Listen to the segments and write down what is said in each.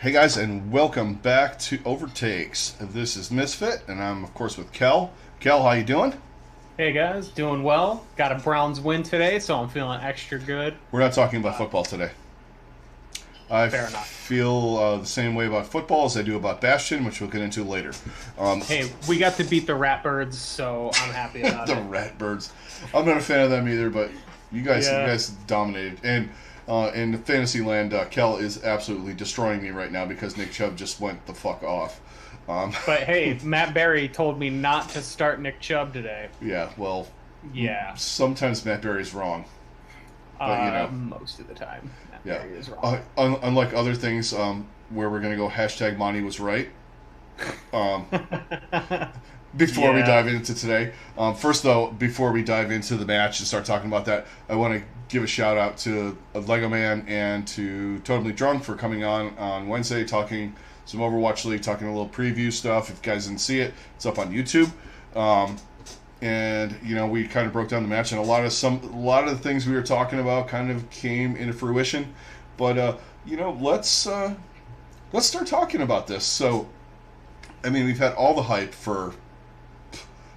Hey guys, and welcome back to Overtakes. This is Misfit, and I'm of course with Kel. Kel, how you doing? Hey guys, doing well. Got a Browns win today, so I'm feeling extra good. We're not talking about football today. I Fair enough. feel the same way about football as I do about Bastion, which we'll get into later. Hey, we got to beat the Ratbirds, so I'm happy about The it. Ratbirds. I'm not a fan of them either, but you guys Yeah. dominated. And in Fantasyland, Kel is absolutely destroying me right now because Nick Chubb just went the fuck off. But hey, Matt Berry told me not to start Nick Chubb today. Yeah, well, Yeah, sometimes Matt Berry's wrong. But, most of the time, Matt Yeah. Berry is wrong. Unlike other things where we're going to go hashtag Monty was right. Um, before we Yeah. dive into today. First, though, before we dive into the match and start talking about that, I want to give a shout out to Lego Man and to Totally Drunk for coming on Wednesday, talking some Overwatch League, talking a little preview stuff. If you guys didn't see it, it's up on YouTube. And we kind of broke down the match, and a lot of the things we were talking about kind of came into fruition. But let's start talking about this. So, I mean, we've had all the hype for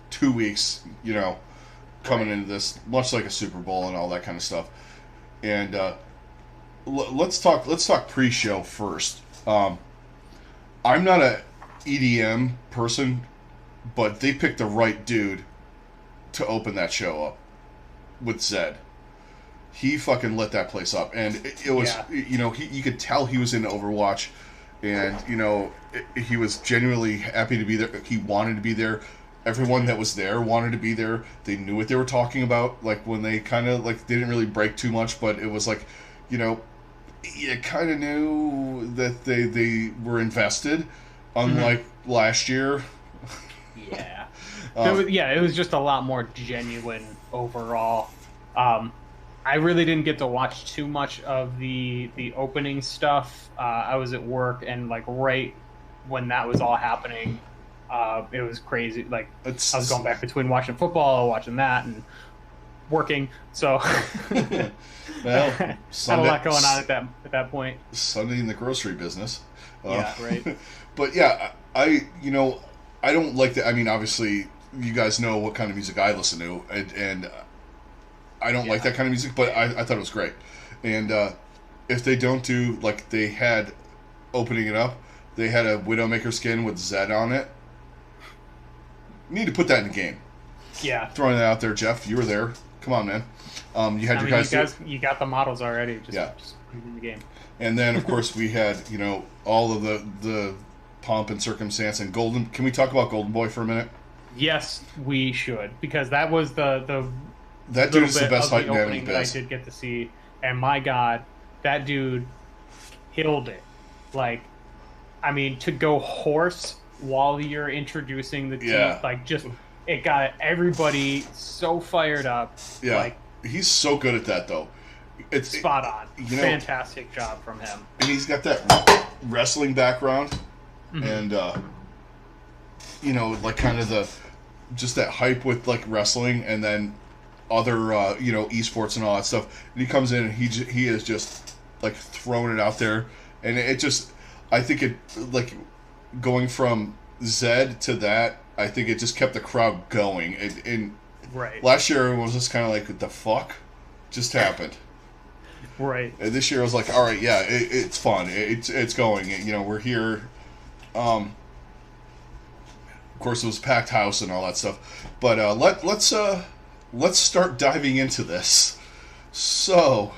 2 weeks, coming into this, much like a Super Bowl and all that kind of stuff. And let's talk pre-show first. I'm not a EDM person, but they picked the right dude to open that show up with Zed. He fucking lit that place up, and it was you could tell he was into Overwatch, and he was genuinely happy to be there. He wanted to be there. Everyone that was there wanted to be there. They knew what they were talking about. Like when they kind of they didn't really break too much, but it was like, you kind of knew that they were invested, unlike last year. Yeah. It was just a lot more genuine overall. I really didn't get to watch too much of the opening stuff. I was at work, and right when that was all happening, it was crazy. I was going back between watching football, watching that, and working. So Well, had a Sunday, lot going on at that point. Sunday in the grocery business. Yeah, right. But yeah, I don't like that. I mean, obviously, you guys know what kind of music I listen to, and I don't like that kind of music, but I thought it was great. And if they don't do like they had opening it up, they had a Widowmaker skin with Zed on it. You need to put that in the game. Yeah. Throwing that out there, Jeff. You were there. Come on, man. You had your guys. You got the models already. Just put it in the game. And then, of course, we had all of the pomp and circumstance and Golden. Can we talk about Golden Boy for a minute? Yes, we should, because that was the That dude little is the bit best of height the man in opening the that I biz. did get to see, and my God, that dude killed it. I mean, to go horse while you're introducing the team, Yeah. it got everybody so fired up. Yeah, he's so good at that though. It's Spot on. Fantastic job from him. And he's got that wrestling background, and kind of just that hype with wrestling, and then other esports and all that stuff. And he comes in and he is just throwing it out there, and it just I think it going from Zed to that. I think it just kept the crowd going. And Right. last year it was just kind of like, what the fuck just happened? Right. And this year I was like, all right, yeah, it's fun. It's going. We're here. Of course, it was packed house and all that stuff. But let's start diving into this. So,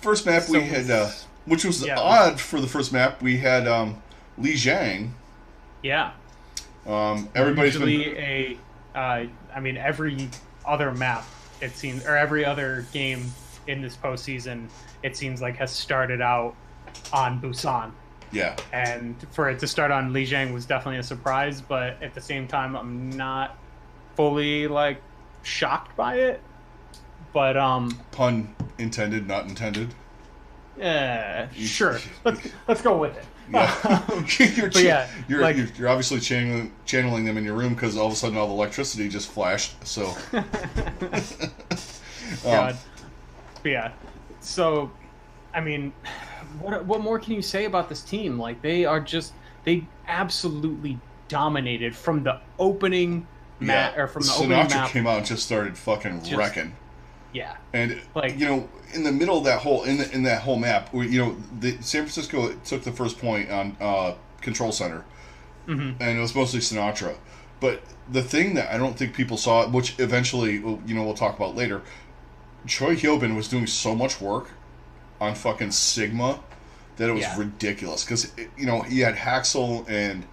first map we had, which was odd for the first map. We had Li Jiang. Yeah. Everybody's Usually every other map, it seems, or every other game in this postseason, it seems like has started out on Busan. Yeah. And for it to start on Lijiang was definitely a surprise, but at the same time, I'm not fully shocked by it. But Pun intended, not intended. Sure. Let's go with it. Yeah. You're obviously channeling them in your room because all of a sudden all the electricity just flashed. So. God. But yeah. So, I mean, what more can you say about this team? Like they absolutely dominated from the opening map or from the opening Sinatra map. came out and just started fucking wrecking. Yeah, and like in the middle of that whole in that whole map, San Francisco took the first point on Control Center, and it was mostly Sinatra. But the thing that I don't think people saw, which eventually we'll talk about later, Choi Hyobin was doing so much work on fucking Sigma that it was ridiculous. Because he had Haxel and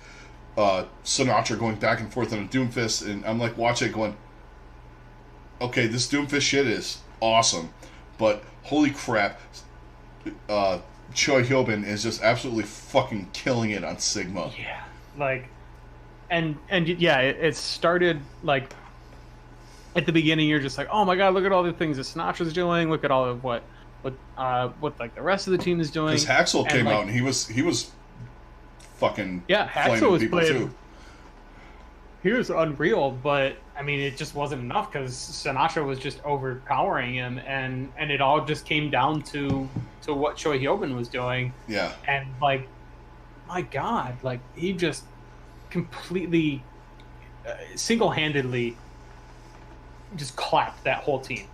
Sinatra going back and forth on a Doomfist, and I'm like watching it going, okay, this Doomfist shit is awesome, but holy crap, Choi Hyobin is just absolutely fucking killing it on Sigma. Yeah, like, and yeah, it started like at the beginning. You're just like, oh my god, look at all the things that Sinatra's doing. Look at all of what like the rest of the team is doing. Because Haxel came out and he was fucking Haxel was people playing, too. He was unreal, but I mean, it just wasn't enough because Sinatra was just overpowering him, and it all just came down to what Choi Hyobin was doing. Yeah. And like, my God, like he just completely, single-handedly, just clapped that whole team.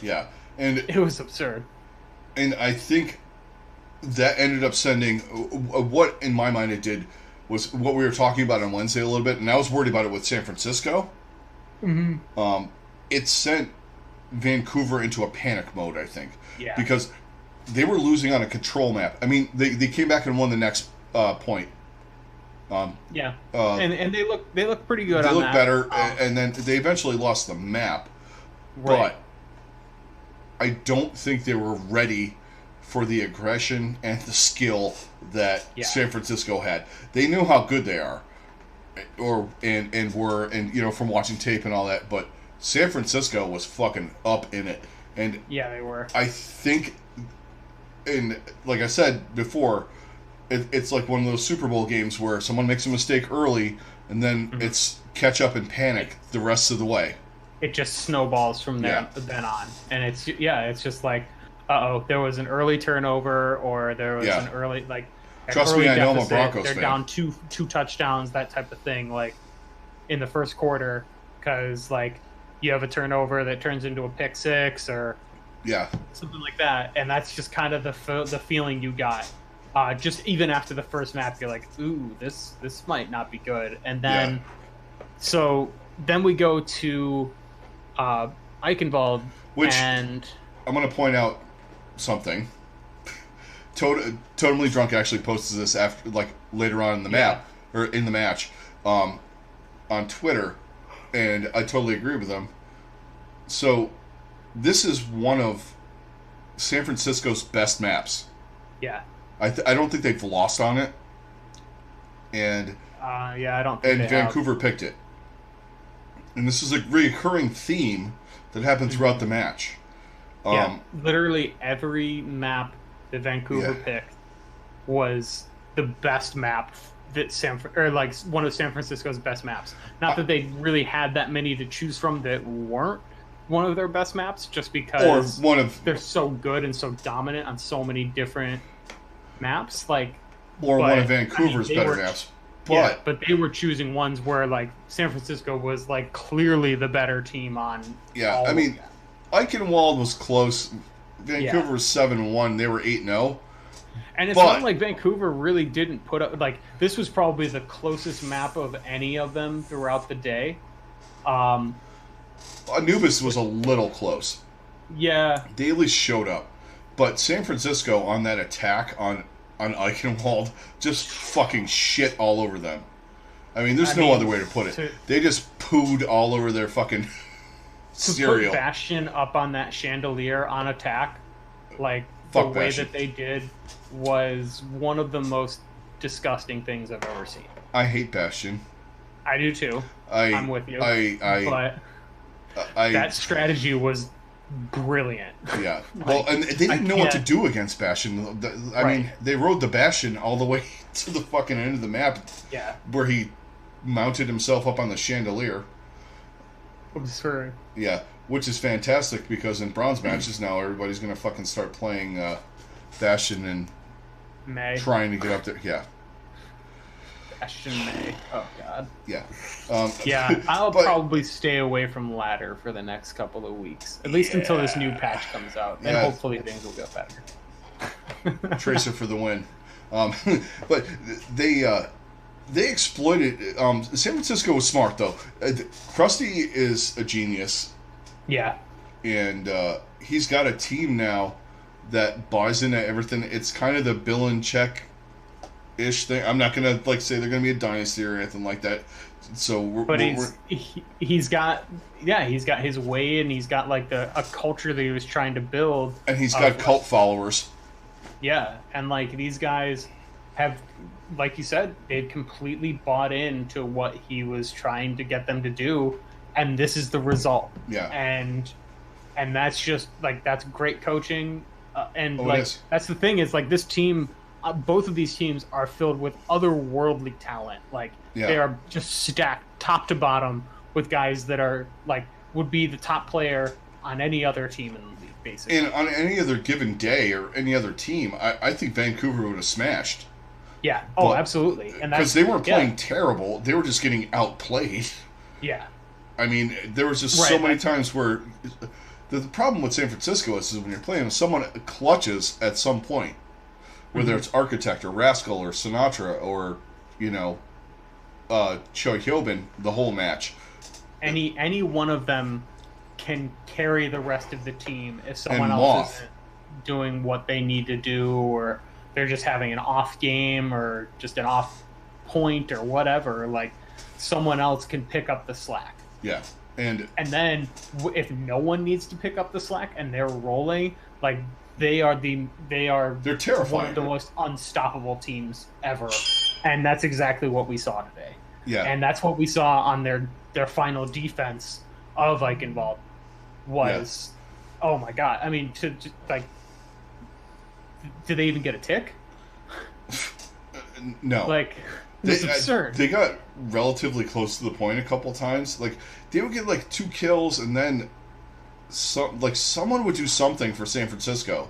Yeah, and it was absurd. And I think that ended up sending what, in my mind, it did was what we were talking about on Wednesday a little bit, and I was worried about it with San Francisco. Mm-hmm. It sent Vancouver into a panic mode, I think. Yeah. Because they were losing on a control map. I mean, they came back and won the next point. And they look pretty good. They look better, and then they eventually lost the map. Right. But I don't think they were ready for the aggression and the skill that San Francisco had. They knew how good they are, and from watching tape and all that. But San Francisco was fucking up in it, and yeah, they were. I think, and like I said before, it's like one of those Super Bowl games where someone makes a mistake early, and then it's catch up and panic the rest of the way. It just snowballs from then on, and it's just like, there was an early turnover, or there was an early Trust me, I know I'm a Broncos fan. They're down two touchdowns, that type of thing, like in the first quarter, because like you have a turnover that turns into a pick six or something like that, and that's just kind of the feeling you got. Just even after the first map, you're like, ooh, this might not be good, and then so then we go to Eichenwald, which and I'm going to point out something. Totally Drunk actually posted this after, like, later on in the map or in the match, on Twitter, and I totally agree with him. So, this is one of San Francisco's best maps. Yeah. I don't think they've lost on it, and I don't think and Vancouver picked it. And this is a recurring theme that happened throughout the match. Literally every map that Vancouver picked was the best map that one of San Francisco's best maps. Not that they really had that many to choose from that weren't one of their best maps, just because they're so good and so dominant on so many different maps. One of Vancouver's better maps. But they were choosing ones where like San Francisco was like clearly the better team on. Yeah, I mean, Eichenwald was close. Vancouver was 7-1. They were 8-0. And it's not like Vancouver really didn't put up, like, this was probably the closest map of any of them throughout the day. Anubis was a little close. Yeah. They at least showed up. But San Francisco on that attack on Eichenwald just fucking shit all over them. I mean, there's no other way to put it. They just pooed all over their fucking cereal. To put Bastion up on that chandelier on attack, like, the way that they did was one of the most disgusting things I've ever seen. I hate Bastion. I do too. I'm with you. But that strategy was brilliant. Yeah. Well, and they didn't know what to do against Bastion. I mean, they rode the Bastion all the way to the fucking end of the map. Yeah. Where he mounted himself up on the chandelier. Absurd. Yeah, which is fantastic because in bronze matches now everybody's going to fucking start playing Bastion May. trying to get up there. Yeah. Bastion May. Oh, God. Yeah. Yeah, I'll probably stay away from ladder for the next couple of weeks. At least until this new patch comes out. And hopefully things will get better. Tracer for the win. But they exploited. San Francisco was smart, though. Krusty is a genius. Yeah. And he's got a team now that buys into everything. It's kind of the Bill and Check-ish thing. I'm not going to say they're going to be a dynasty or anything like that. So he's got his way, and he's got a culture that he was trying to build. And he's got cult followers. Yeah, and these guys have, like you said, they've completely bought into what he was trying to get them to do, and this is the result. Yeah. And that's just that's great coaching, and that's the thing is this team, both of these teams are filled with otherworldly talent. They are just stacked top to bottom with guys that are would be the top player on any other team in the league, basically. And on any other given day or any other team, I think Vancouver would have smashed. Yeah. Oh, absolutely. And because they weren't playing terrible, they were just getting outplayed. Yeah. I mean, there was just so many times where the problem with San Francisco is when you're playing, someone clutches at some point, whether it's Architect or Rascal or Sinatra or Choi Hyobin, the whole match. Any one of them can carry the rest of the team if someone else isn't doing what they need to do, or they're just having an off game or just an off point or whatever. Someone else can pick up the slack. Yeah. And then if no one needs to pick up the slack and they're rolling, they're terrifying. One of the most unstoppable teams ever. And that's exactly what we saw today. Yeah. And that's what we saw on their final defense of Eichenwald was, oh my God. I mean, did they even get a tick? No. It's absurd. They got relatively close to the point a couple times. They would get 2 kills, and then someone would do something for San Francisco,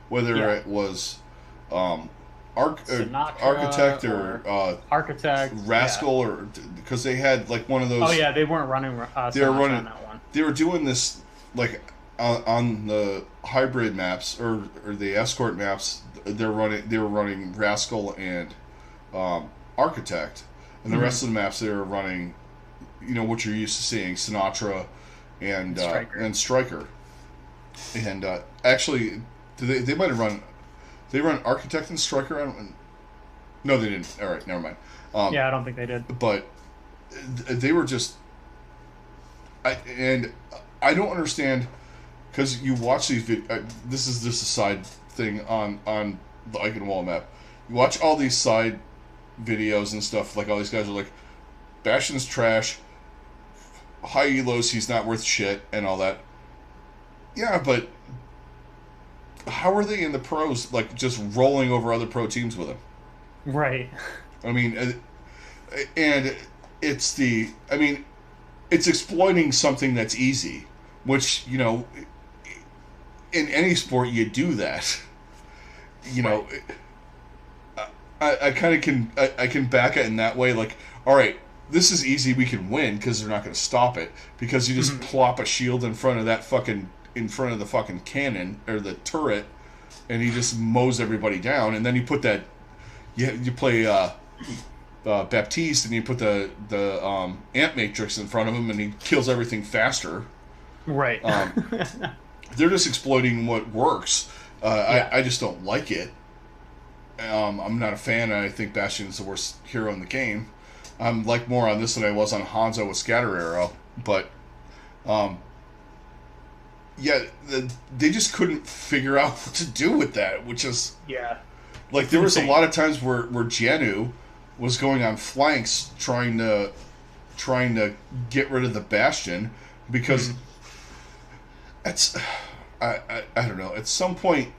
whether it was Architect or Architect, Rascal, or because they had one of those. Oh yeah, they weren't running. They were running on that one. They were doing this on the hybrid maps or the escort maps. They were running Rascal and Architect, and the rest of the maps they were running, what you're used to seeing, Sinatra and Striker. And actually, they might have run. They run Architect and Striker. No, they didn't. All right, never mind. I don't think they did. But they were just. I don't understand, because you watch these. This is just a side thing on the Eichenwald map. You watch all these side videos and stuff. All these guys are Bastion's trash. High elos, he's not worth shit, and all that. Yeah, but how are they in the pros, just rolling over other pro teams with him? Right. I mean, and it's it's exploiting something that's easy, which, in any sport you do that. I kind of can back it in that way. All right, this is easy. We can win because they're not going to stop it, because you just plop a shield in front of the fucking cannon or the turret, and he just mows everybody down. And then you put that, you play Baptiste, and you put the Ant Matrix in front of him, and he kills everything faster. Right. They're just exploiting what works. I just don't like it. I'm not a fan, and I think Bastion's the worst hero in the game. I'm more on this than I was on Hanzo with Scatter Arrow, but they just couldn't figure out what to do with that, which is there was a lot of times where Jianu was going on flanks trying to get rid of the Bastion, because it's I don't know, at some point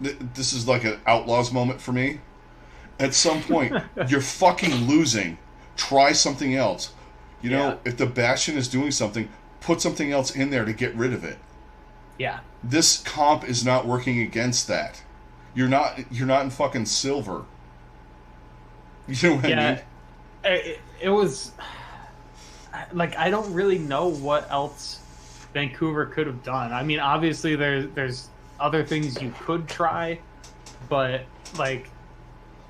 this is an Outlaws moment for me. At some point, you're fucking losing. Try something else. If the Bastion is doing something, put something else in there to get rid of it. Yeah. This comp is not working against that. You're not in fucking silver. You know what I mean? It was like I don't really know what else Vancouver could have done. I mean, obviously there's other things you could try, but like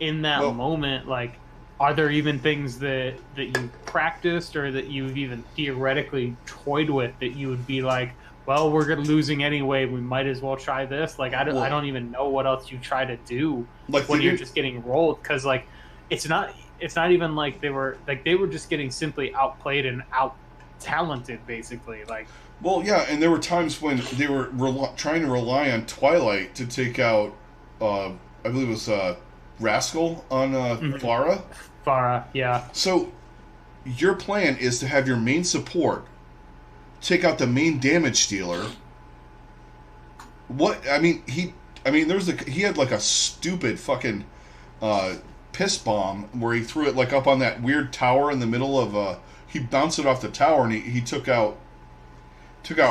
in that moment, like are there even things that you practiced or that you've even theoretically toyed with that you would be like, well, we're losing anyway, we might as well try this? Like I don't even know what else you try to do like when you're just getting rolled, because like it's not even like they were just getting simply outplayed and out talented basically. Like, well, yeah, and there were times when they were trying to rely on Twilight to take out I believe it was Rascal on Farah. Farah, yeah. So your plan is to have your main support take out the main damage dealer. What I mean, he had like a stupid fucking piss bomb where he threw it like up on that weird tower in the middle of he bounced it off the tower and he took out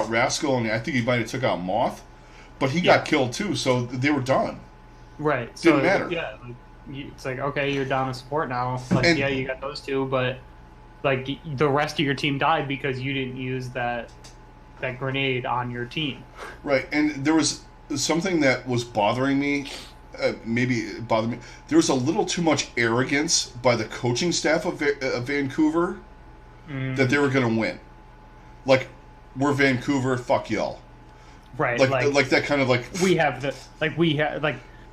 Rascal, and I think he might have took out Moth, but he got killed too, so they were done. Right. Didn't matter. Yeah. It's like, okay, you're down to support now. Like, and, yeah, you got those two, but like the rest of your team died because you didn't use that grenade on your team. Right. And there was something that was bothering me. Maybe it bothered me. There was a little too much arrogance by the coaching staff of Vancouver that they were going to win. Like, we're Vancouver, fuck y'all. Right. Like that kind of like we have the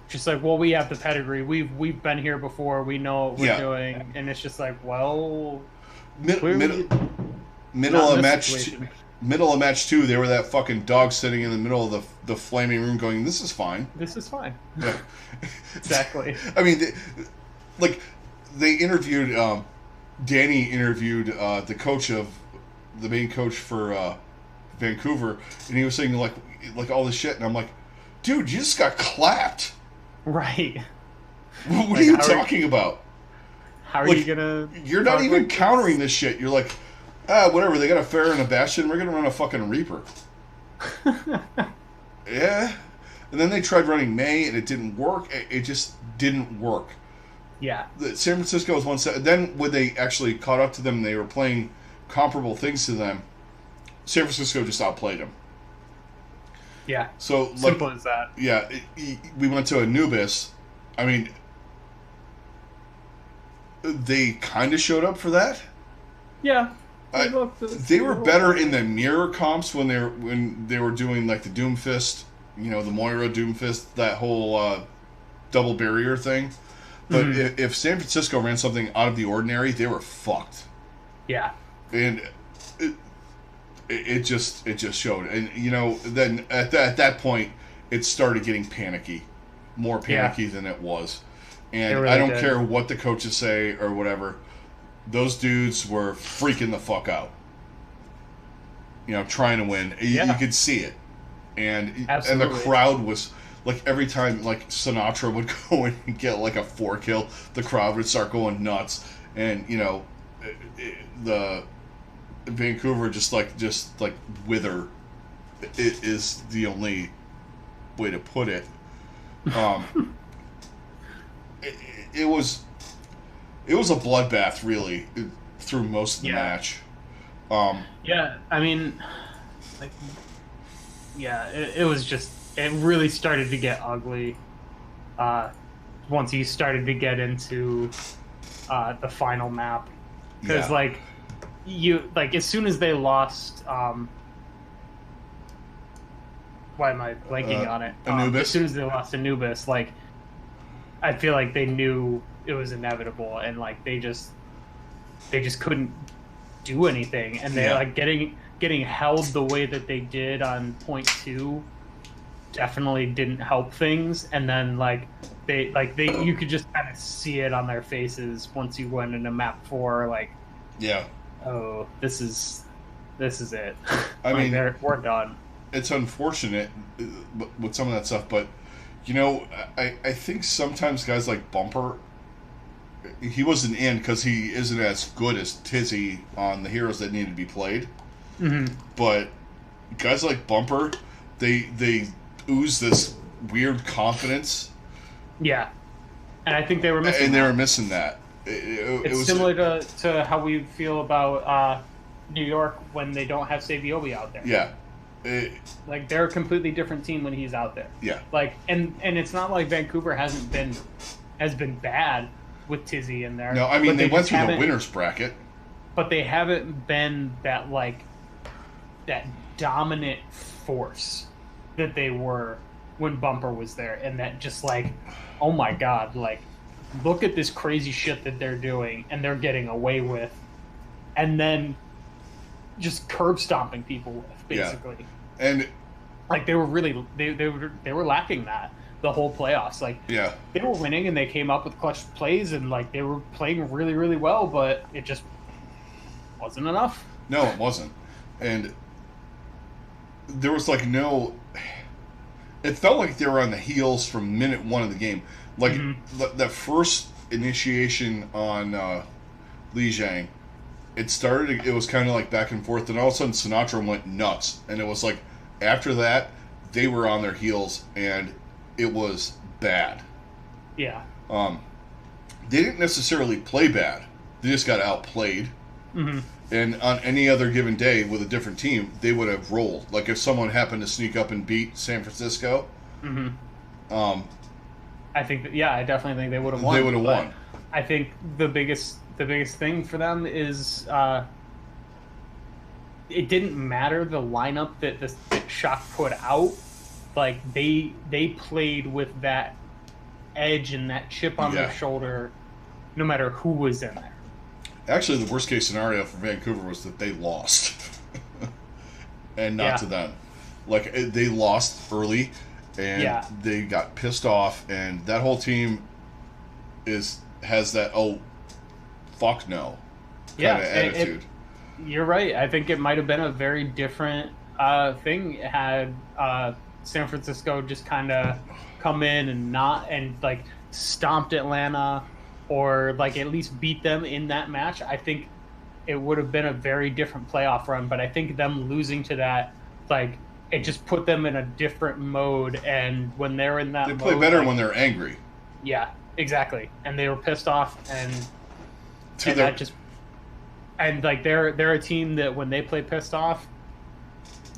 just like, well, we have the pedigree. We've been here before. We know what we're doing, and it's just like, well, middle of match 2, they were that fucking dog sitting in the middle of the flaming room, going, "This is fine. This is fine." Yeah. Exactly. I mean, they interviewed Danny interviewed the main coach for Vancouver, and he was saying like all this shit, and I'm like, dude, you just got clapped. Right. What are you talking about? How are you gonna? You're not even countering this shit. You're like, whatever. They got a Fair and a Bastion. We're gonna run a fucking Reaper. Yeah. And then they tried running May, and it didn't work. It just didn't work. Yeah. San Francisco was one set. Then when they actually caught up to them, they were playing comparable things to them. San Francisco just outplayed them. Yeah. So simple as that. Yeah, we went to Anubis. I mean, they kind of showed up for that. Yeah. They were better in the mirror comps when they were doing like the Doomfist, the Moira Doomfist, that whole double barrier thing. But if San Francisco ran something out of the ordinary, they were fucked. Yeah. And it just showed, and then at that point it started getting panicky, more panicky than it was, and really I don't care what the coaches say or whatever. Those dudes were freaking the fuck out, trying to win. You could see it, and Absolutely. And the crowd was like, every time like Sinatra would go in and get like a 4 kill, the crowd would start going nuts, and the Vancouver just wither. It is the only way to put it. It was a bloodbath, really, through most of the match. Yeah, I mean, it was just, it really started to get ugly once you started to get into the final map, because as soon as they lost, why am I blanking on it? Anubis. As soon as they lost Anubis, I feel like they knew it was inevitable, and they just couldn't do anything, and they getting held the way that they did on point 2 definitely didn't help things, and then they you could just kind of see it on their faces once you went into map 4, oh, this is it. I mean, we're done. It's unfortunate with some of that stuff, but I think sometimes guys like Bumper, he wasn't in because he isn't as good as Tizzy on the heroes that needed to be played. Mm-hmm. But guys like Bumper, they ooze this weird confidence Yeah, and I think they were missing. And they were missing that. It was similar to how we feel about New York when they don't have Saviobi out there. Yeah. Like they're a completely different team when he's out there. Yeah. Like and it's not like Vancouver has been bad with Tizzy in there. No, I mean they went through the winners bracket, but they haven't been that dominant force that they were when Bumper was there, and that just like, oh my god, like look at this crazy shit that they're doing and they're getting away with, and then just curb stomping people with, basically. Yeah. And like they were really they were lacking that the whole playoffs. Like yeah, they were winning and they came up with clutch plays and like they were playing really, really well, but it just wasn't enough. No, it wasn't. And there was like no, it felt like they were on the heels from minute one of the game. Like that first initiation on Li Jiang, it was kind of like back and forth, and all of a sudden Sinatra went nuts, and it was like after that they were on their heels, and it was bad. Yeah. They didn't necessarily play bad; they just got outplayed. Mm-hmm. And on any other given day with a different team, they would have rolled. Like if someone happened to sneak up and beat San Francisco. Mm-hmm. I think I definitely think they would have won. They would have won. I think the biggest thing for them is it didn't matter the lineup that Shock put out. Like they played with that edge and that chip on their shoulder, no matter who was in there. Actually, the worst case scenario for Vancouver was that they lost, and not to them. Like they lost early. And they got pissed off, and that whole team has that fuck no kind of attitude. You're right. I think it might have been a very different thing had San Francisco just kind of come in and like stomped Atlanta, or like at least beat them in that match. I think it would have been a very different playoff run. But I think them losing to that, like, it just put them in a different mode, and when they're in that mode... They play better when they're angry. Yeah, exactly. And they were pissed off, and like they're a team that when they play pissed off,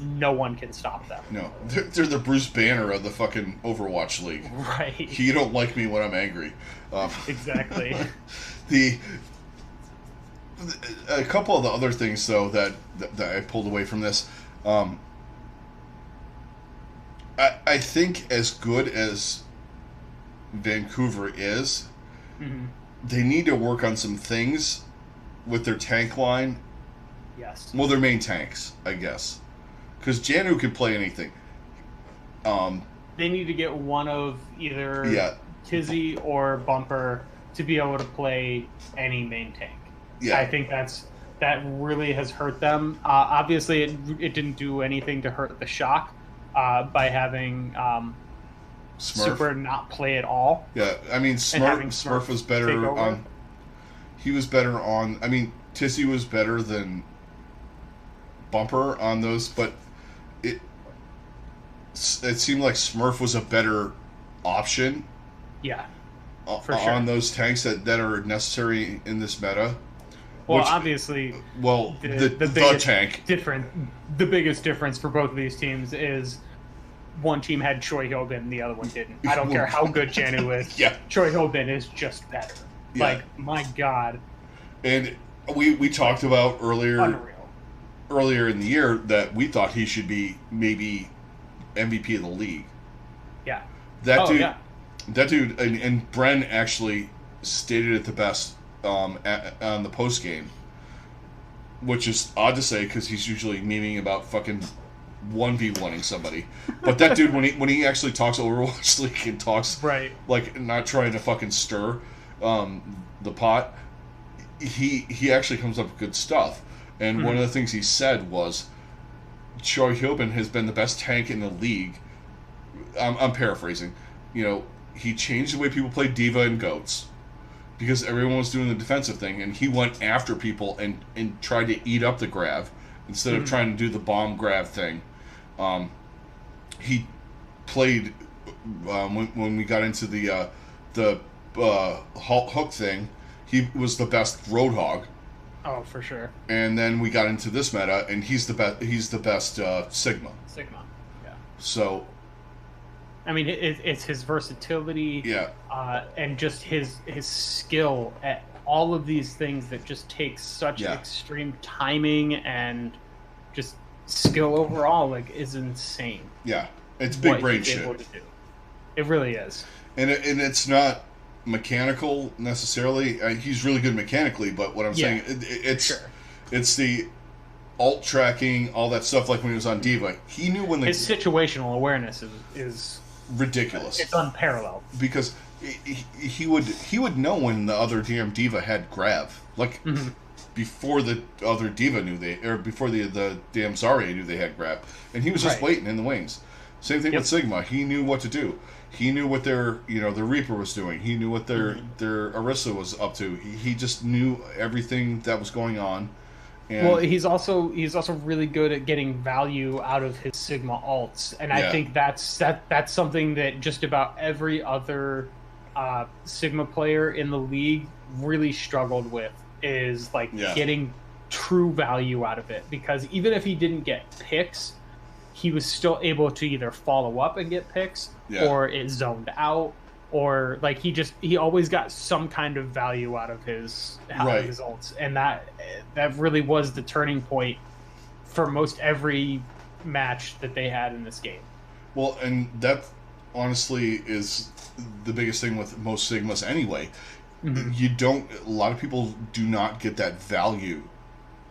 no one can stop them. No. They're the Bruce Banner of the fucking Overwatch League. Right. You don't like me when I'm angry. Exactly. A couple of the other things, though, that I pulled away from this... I think as good as Vancouver is, they need to work on some things with their tank line. Yes. Well, their main tanks, I guess. Because Janu can play anything. They need to get one of either Tizzy or Bumper to be able to play any main tank. Yeah. I think that really has hurt them. Obviously, it didn't do anything to hurt the Shock. By having Super not play at all. Yeah, I mean, Smurf was better on... He was better on... I mean, Tizzy was better than Bumper on those, but it seemed like Smurf was a better option. Yeah, for sure. On those tanks that are necessary in this meta. Well, obviously, the tank. The biggest difference for both of these teams is one team had Choi Hyobin, the other one didn't. I don't care how good Janu is. Yeah. Choi Hyobin is just better. Yeah. Like, my God. And we talked about earlier in the year that we thought he should be maybe MVP of the league. Yeah. That dude, and Bren actually stated it the best on the post game, which is odd to say because he's usually memeing about fucking 1v1ing somebody. But that dude, when he actually talks Overwatch League and talks like not trying to fucking stir the pot, he actually comes up with good stuff. And one of the things he said was Choi Hyobin has been the best tank in the league. I'm paraphrasing. You know, he changed the way people play Diva and Goats because everyone was doing the defensive thing, and he went after people and tried to eat up the grab instead of trying to do the bomb grab thing. He played when we got into the the Hook thing, he was the best Roadhog. Oh, for sure. And then we got into this meta, and he's the best. He's the best Sigma. Sigma, yeah. So, I mean, it's his versatility, yeah, and just his skill at all of these things that just takes such extreme timing and just skill overall. Like, is insane. Yeah, it's big brain shit. It really is. And it's not mechanical necessarily. He's really good mechanically, but what I'm saying, it's the alt tracking, all that stuff. Like when he was on Diva, he knew when his situational awareness is ridiculous. It's unparalleled because he would know when the other damn Diva had Grav, like before the other Diva knew before the damn Zarya knew they had Grav, and he was just waiting in the wings. Same thing with Sigma. He knew what to do. He knew what their Reaper was doing. He knew what their Orisa was up to. He just knew everything that was going on. And well, he's also really good at getting value out of his Sigma alts, and I think that's something that just about every other Sigma player in the league really struggled with, is like getting true value out of it. Because even if he didn't get picks, he was still able to either follow up and get picks, or it zoned out, or like he always got some kind of value out of his ults, and that really was the turning point for most every match that they had in this game. Well, and that honestly is the biggest thing with most Sigmas anyway. A lot of people do not get that value.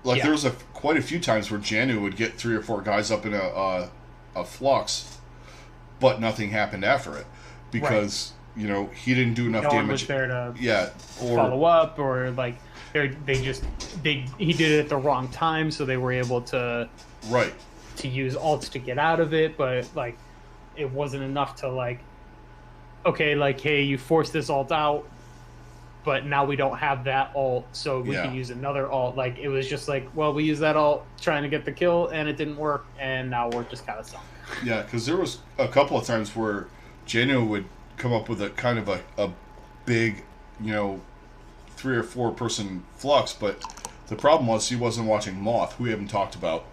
Like there was quite a few times where Janu would get 3 or 4 guys up in a flux, but nothing happened after it because he didn't do enough damage. No one was there to follow up, or like he did it at the wrong time, so they were able to use ults to get out of it, but like it wasn't enough to like, okay, like, hey, you forced this ult out, but now we don't have that ult, so we can use another ult. Like, it was just like, well, we used that ult trying to get the kill, and it didn't work, and now we're just kind of sunk. Yeah, because there was a couple of times where Janu would come up with a kind of a big, 3 or 4 person flux, but the problem was he wasn't watching Moth, who we haven't talked about,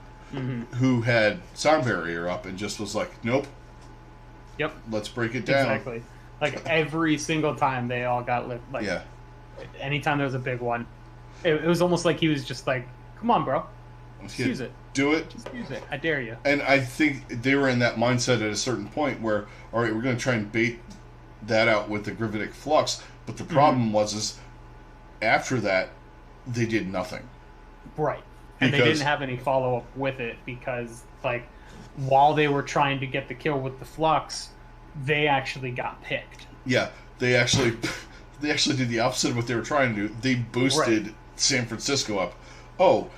who had sound barrier up and just was like, nope. Yep. Let's break it down. Exactly. Like, every single time they all got lit. Like, anytime there was a big one, it was almost like he was just like, come on, bro. Just use it. Do it. Just use it. I dare you. And I think they were in that mindset at a certain point where, all right, we're going to try and bait that out with the Gravitic Flux. But the problem was after that, they did nothing. Right. And they didn't have any follow-up with it because, like, while they were trying to get the kill with the Flux, they actually got picked. Yeah, they actually did the opposite of what they were trying to do. They boosted San Francisco up. Oh,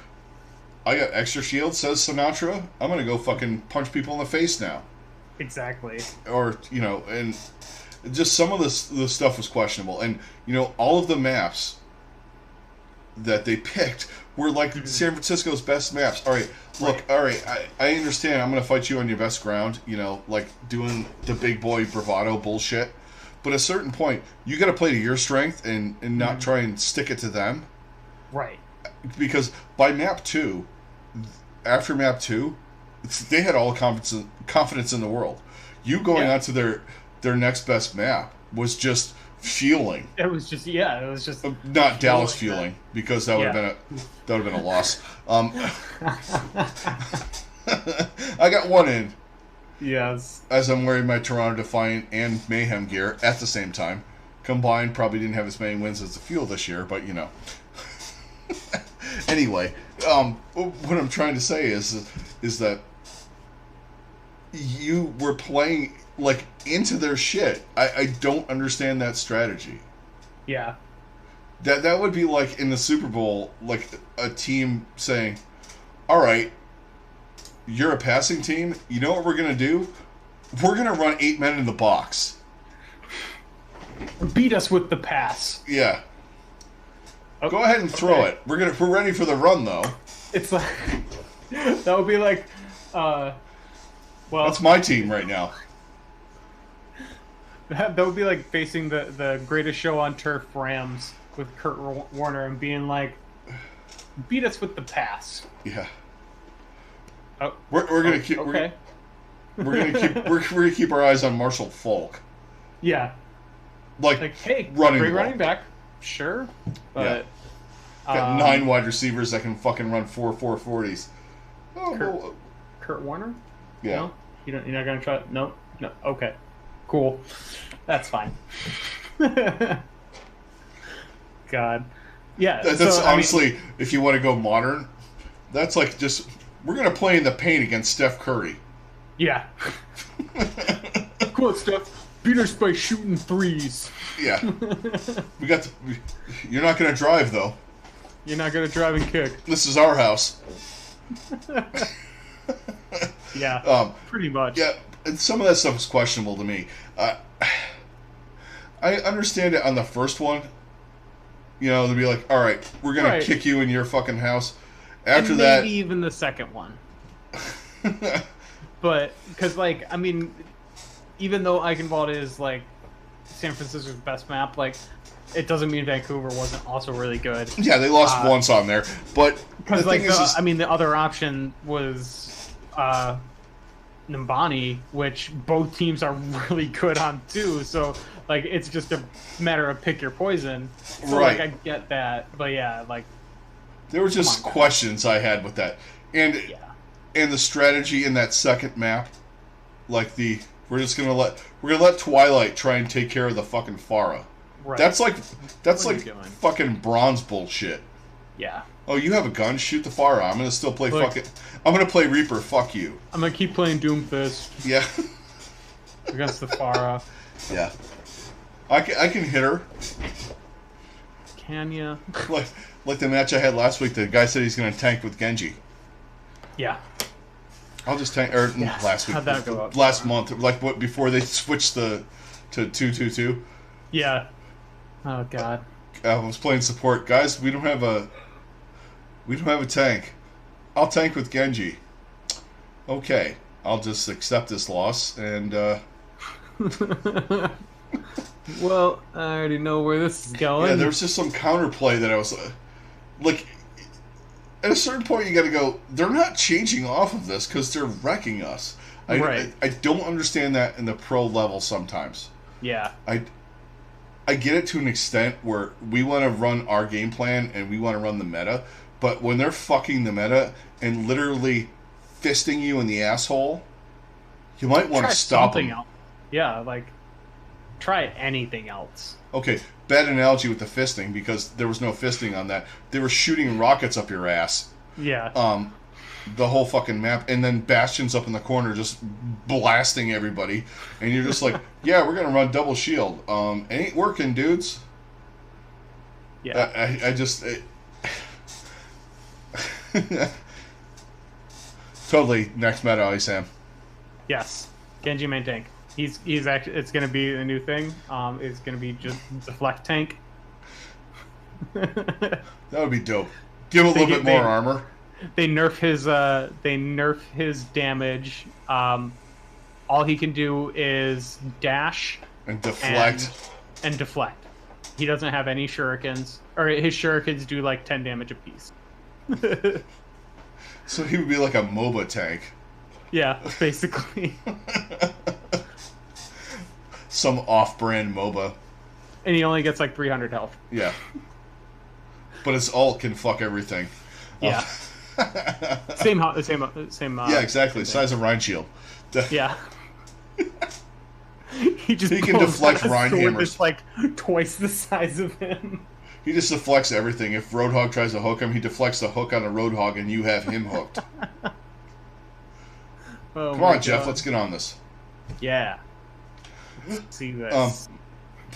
I got extra shield, says Sinatra. I'm going to go fucking punch people in the face now. Exactly. Or, and just some of the stuff was questionable. And, all of the maps that they picked were like San Francisco's best maps. All right, look, all right, I understand I'm going to fight you on your best ground, like doing the big boy bravado bullshit. But at a certain point, you got to play to your strength and not try and stick it to them. Right. Because by map 2, after map 2, they had all the confidence in the world. You going on to their next best map was just fueling. It was just not Dallas fueling, because that would have been a loss. I got one in. Yes. As I'm wearing my Toronto Defiant and Mayhem gear at the same time. Combined, probably didn't have as many wins as the Fuel this year, but Anyway, what I'm trying to say is that you were playing like into their shit. I don't understand that strategy. Yeah. That would be like in the Super Bowl, like a team saying, all right, you're a passing team. You know what we're going to do? We're going to run 8 men in the box. Beat us with the pass. Yeah. Okay. Go ahead and throw it. We're ready for the run, though. It's like that would be like, well, that's my team right now. That would be like facing the Greatest Show on Turf Rams with Kurt Warner and being like, beat us with the pass. Yeah. Oh, we're gonna keep okay. we're gonna keep our eyes on Marshall Falk. Yeah. Like hey, running great running back, sure, but got 9 wide receivers that can fucking run 4.40s. Kurt Warner. Yeah. No? You're not gonna try. No. Okay. Cool. That's fine. God. Yeah. That's honestly, if you want to go modern, that's like just we're gonna play in the paint against Steph Curry. Yeah. Cool, Steph. Beat us by shooting threes. Yeah. You're not gonna drive though. You're not gonna drive and kick. This is our house. Yeah. Pretty much. Yeah. And some of that stuff is questionable to me. I understand it on the first one. You know, they'll be like, all right, we're going to kick you in your fucking house. After and that... maybe even the second one. But, because, like, I mean, even though Eichenwald is, like, San Francisco's best map, like, it doesn't mean Vancouver wasn't also really good. Yeah, they lost once on there. But because, like, the other option was... Nimbani, which both teams are really good on too, so like it's just a matter of pick your poison. So, right. Like I get that, but yeah, like there were just questions I had with that, and the strategy in that second map, like we're gonna let Twilight try and take care of the fucking Pharah. Right. That's like fucking bronze bullshit. Yeah. Oh, you have a gun? Shoot the Pharah. I'm gonna still play I'm gonna play Reaper. Fuck you. I'm gonna keep playing Doomfist. Yeah. Against the Pharah. Yeah. I can hit her. Can ya? Like the match I had last week. The guy said he's gonna tank with Genji. Yeah. I'll just tank. Last week. How'd that go up? Last month, like before they switched to 2-2-2. Yeah. Oh God. I was playing support, guys. We don't have a tank. I'll tank with Genji. Okay, I'll just accept this loss and. Well, I already know where this is going. Yeah, there was just some counterplay that I was like. At a certain point, you got to go. They're not changing off of this because they're wrecking us. I don't understand that in the pro level sometimes. Yeah. I get it to an extent where we want to run our game plan and we want to run the meta, but when they're fucking the meta and literally fisting you in the asshole, you might want to stop them. Else. Yeah, like try anything else. Okay, bad analogy with the fisting because there was no fisting on that. They were shooting rockets up your ass. Yeah. The whole fucking map, and then Bastion's up in the corner just blasting everybody, and you're just like, yeah, we're gonna run double shield. It ain't working, dudes. Yeah. I just totally next meta, Isam. Yes, Genji main tank. He's actually. It's gonna be a new thing. It's gonna be just deflect tank. That would be dope. Give him a little bit more armor. They nerf his damage. All he can do is dash and deflect. And deflect. He doesn't have any shurikens, or his shurikens do like 10 damage apiece. So he would be like a MOBA tank. Yeah, basically. Some off-brand MOBA. And he only gets like 300 health. Yeah. But his ult can fuck everything. Yeah. Same. Yeah, exactly. Size of Rhine Shield. Yeah. He can deflect Rhine hammers. It's like twice the size of him. He just deflects everything. If Roadhog tries to hook him, he deflects the hook on a Roadhog, and you have him hooked. Come on, Jeff. Let's get on this. Yeah. Let's see this.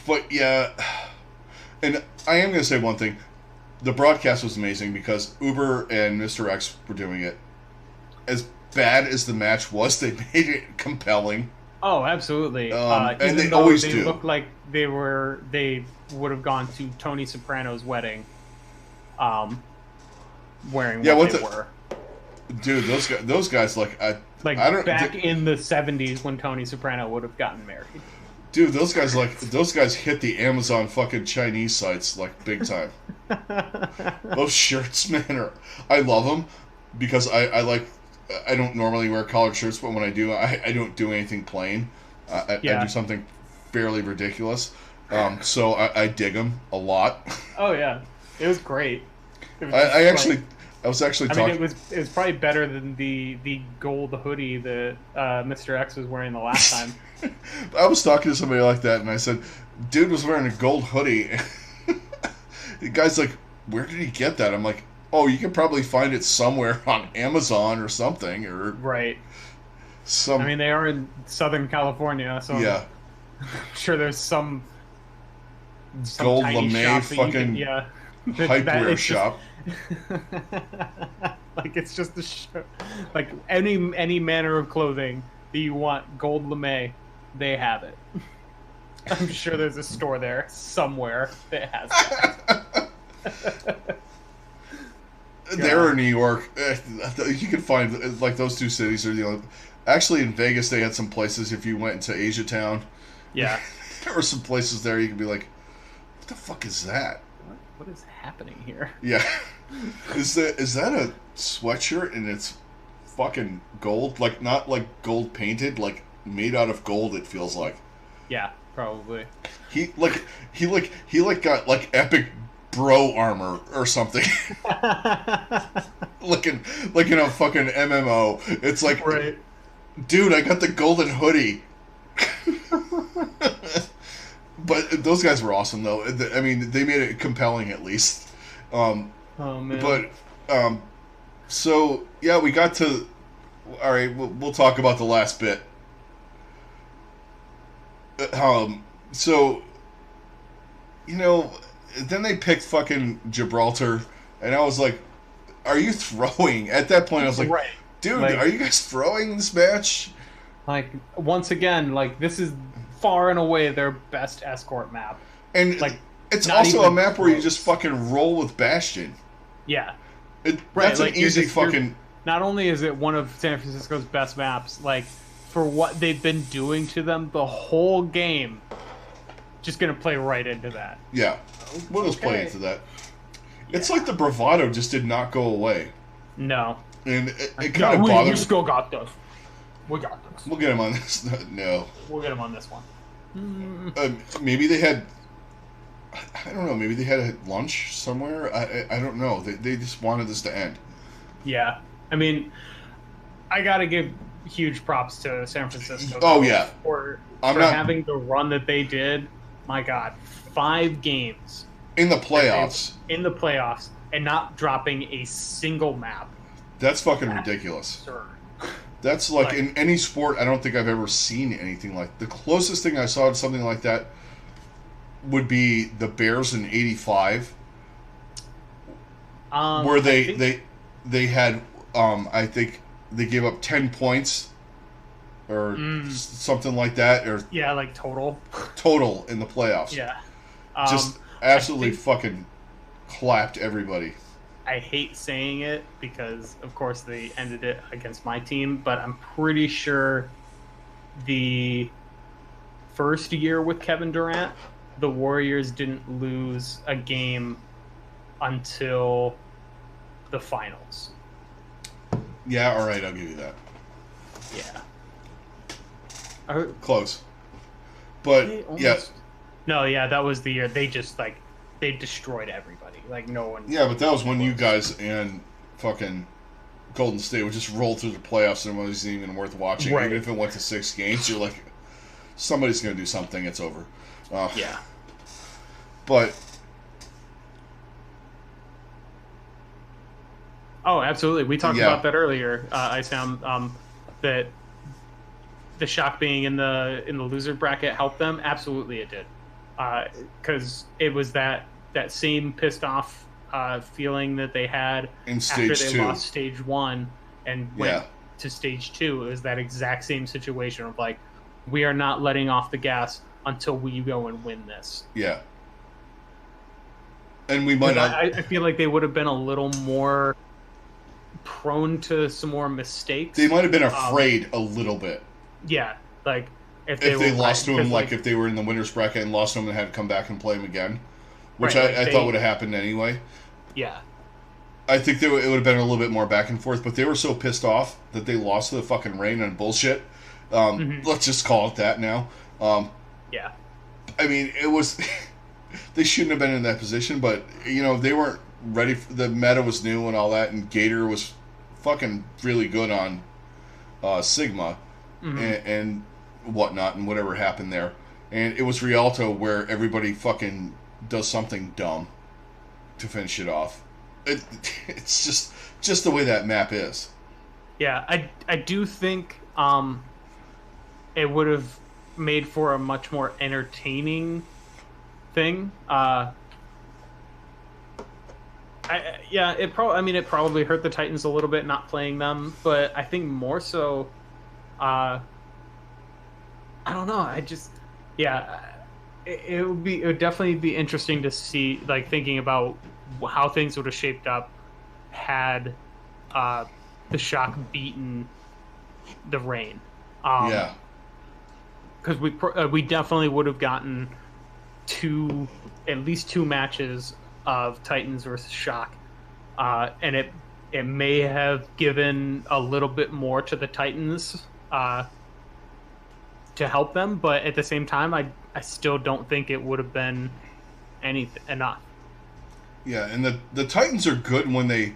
But yeah, and I am going to say one thing. The broadcast was amazing because Uber and Mr. X were doing it. As bad as the match was, they made it compelling. Oh, absolutely. And they always do. They looked like they would have gone to Tony Soprano's wedding, wearing what they were. Dude, those guys in the 70s when Tony Soprano would have gotten married. Dude, those guys hit the Amazon fucking Chinese sites like big time. Those shirts, man, I love them because I like. I don't normally wear collared shirts, but when I do, I don't do anything plain. I do something fairly ridiculous. So I dig them a lot. Oh yeah, it was great. It was I was actually talking. I mean, it was probably better than the gold hoodie that Mr. X was wearing the last time. I was talking to somebody like that, and I said, "Dude was wearing a gold hoodie." The guy's like, "Where did he get that?" I'm like, "Oh, you can probably find it somewhere on Amazon or something, or right." I mean, they are in Southern California, so yeah, I'm sure there's some gold tiny lame shop fucking hypewear shop. Like it's just like any manner of clothing that you want, gold lame, they have it. I'm sure there's a store there somewhere that has it. There in New York, you can find like those two cities are the only. Actually, in Vegas, they had some places. If you went into Asia Town, yeah, there were some places there you could be like, "What the fuck is that? What is happening here?" Yeah, is that a sweatshirt and it's fucking gold? Like not like gold painted, like made out of gold. It feels like. Yeah, probably. He got like epic bro armor or something. Looking like in a fucking MMO. It's like, right. Dude, I got the golden hoodie. But those guys were awesome, though. I mean, they made it compelling at least. Oh man. But so yeah, we got to. All right, we'll talk about the last bit. So you know, then they picked fucking Gibraltar, and I was like, "Are you throwing?" At that point, I was like, right. Dude, like, are you guys throwing this match? Like, once again, like, this is far and away their best escort map. And like, it's also a map where you just fucking roll with Bastion. Yeah. Right, that's like an easy fucking... Not only is it one of San Francisco's best maps, like, for what they've been doing to them the whole game, just gonna play right into that. Yeah. We'll just play into that. Yeah. It's like the bravado just did not go away. No. And it kind of bothered me. We still got this. We got this. We'll get him on this. No. We'll get him on this one. Maybe they had... I don't know. Maybe they had a lunch somewhere. I don't know. They just wanted this to end. Yeah. I mean, I got to give huge props to San Francisco. Oh, yeah. For having the run that they did. My God. 5 games. In the playoffs. And not dropping a single map. That's fucking ridiculous. Absurd. That's like in any sport, I don't think I've ever seen anything like. The closest thing I saw to something like that would be the Bears in '85, where they had I think they gave up 10 points or something like that, or yeah, like total in the playoffs. Yeah, just absolutely fucking clapped everybody. I hate saying it because, of course, they ended it against my team, but I'm pretty sure the first year with Kevin Durant, the Warriors didn't lose a game until the finals. Yeah, all right, I'll give you that. Yeah. Close. But, yeah. No, yeah, that was the year. They just, like, they destroyed everybody. Like, no one... Yeah, but that was when you guys and fucking Golden State would just roll through the playoffs and it wasn't even worth watching. Right. Even if it went to 6 games, you're like, somebody's going to do something, it's over. Yeah. But... Oh, absolutely. We talked about that earlier, Isam, that the shock being in the loser bracket helped them. Absolutely it did. Because it was that same pissed off feeling that they had in after they lost stage 1 and went to stage 2. It was that exact same situation of like, we are not letting off the gas until we go and win this. Yeah. And we might not... I feel like they would have been a little more prone to some more mistakes. They might have been afraid a little bit. Yeah, like if they lost to him, like if they were in the winner's bracket and lost to him and had to come back and play him again, which I thought would have happened anyway. Yeah. I think it would have been a little bit more back and forth, but they were so pissed off that they lost to the fucking Reign on bullshit. Let's just call it that now. Yeah. I mean, it was... they shouldn't have been in that position, but, you know, they weren't ready. The meta was new and all that, and Gator was fucking really good on Sigma and whatnot, and whatever happened there. And it was Rialto where everybody fucking does something dumb to finish it off. It's just the way that map is. Yeah, I do think it would have made for a much more entertaining thing. It probably hurt the Titans a little bit not playing them, but I think more so, I don't know. It would definitely be interesting to see, like, thinking about how things would have shaped up had the Shock beaten the Reign. Because we definitely would have gotten at least two matches of Titans versus Shock, and it may have given a little bit more to the Titans to help them, but at the same time, I still don't think it would have been enough. Yeah, and the Titans are good when they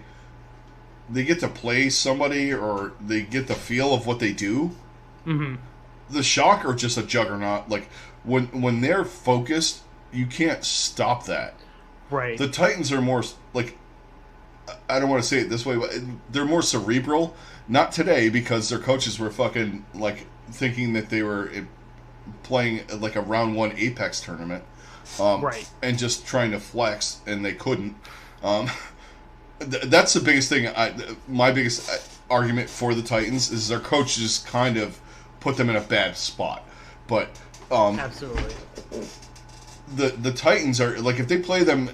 get to play somebody or they get the feel of what they do. Mm-hmm. The Shock are just a juggernaut. Like, when they're focused, you can't stop that. Right. The Titans are more, like, I don't want to say it this way, but they're more cerebral. Not today, because their coaches were fucking, like, thinking that they were playing, like, a round 1 Apex tournament. Right. And just trying to flex, and they couldn't. That's the biggest thing. My biggest argument for the Titans is their coaches kind of put them in a bad spot. But absolutely, the Titans are, like, if they had played them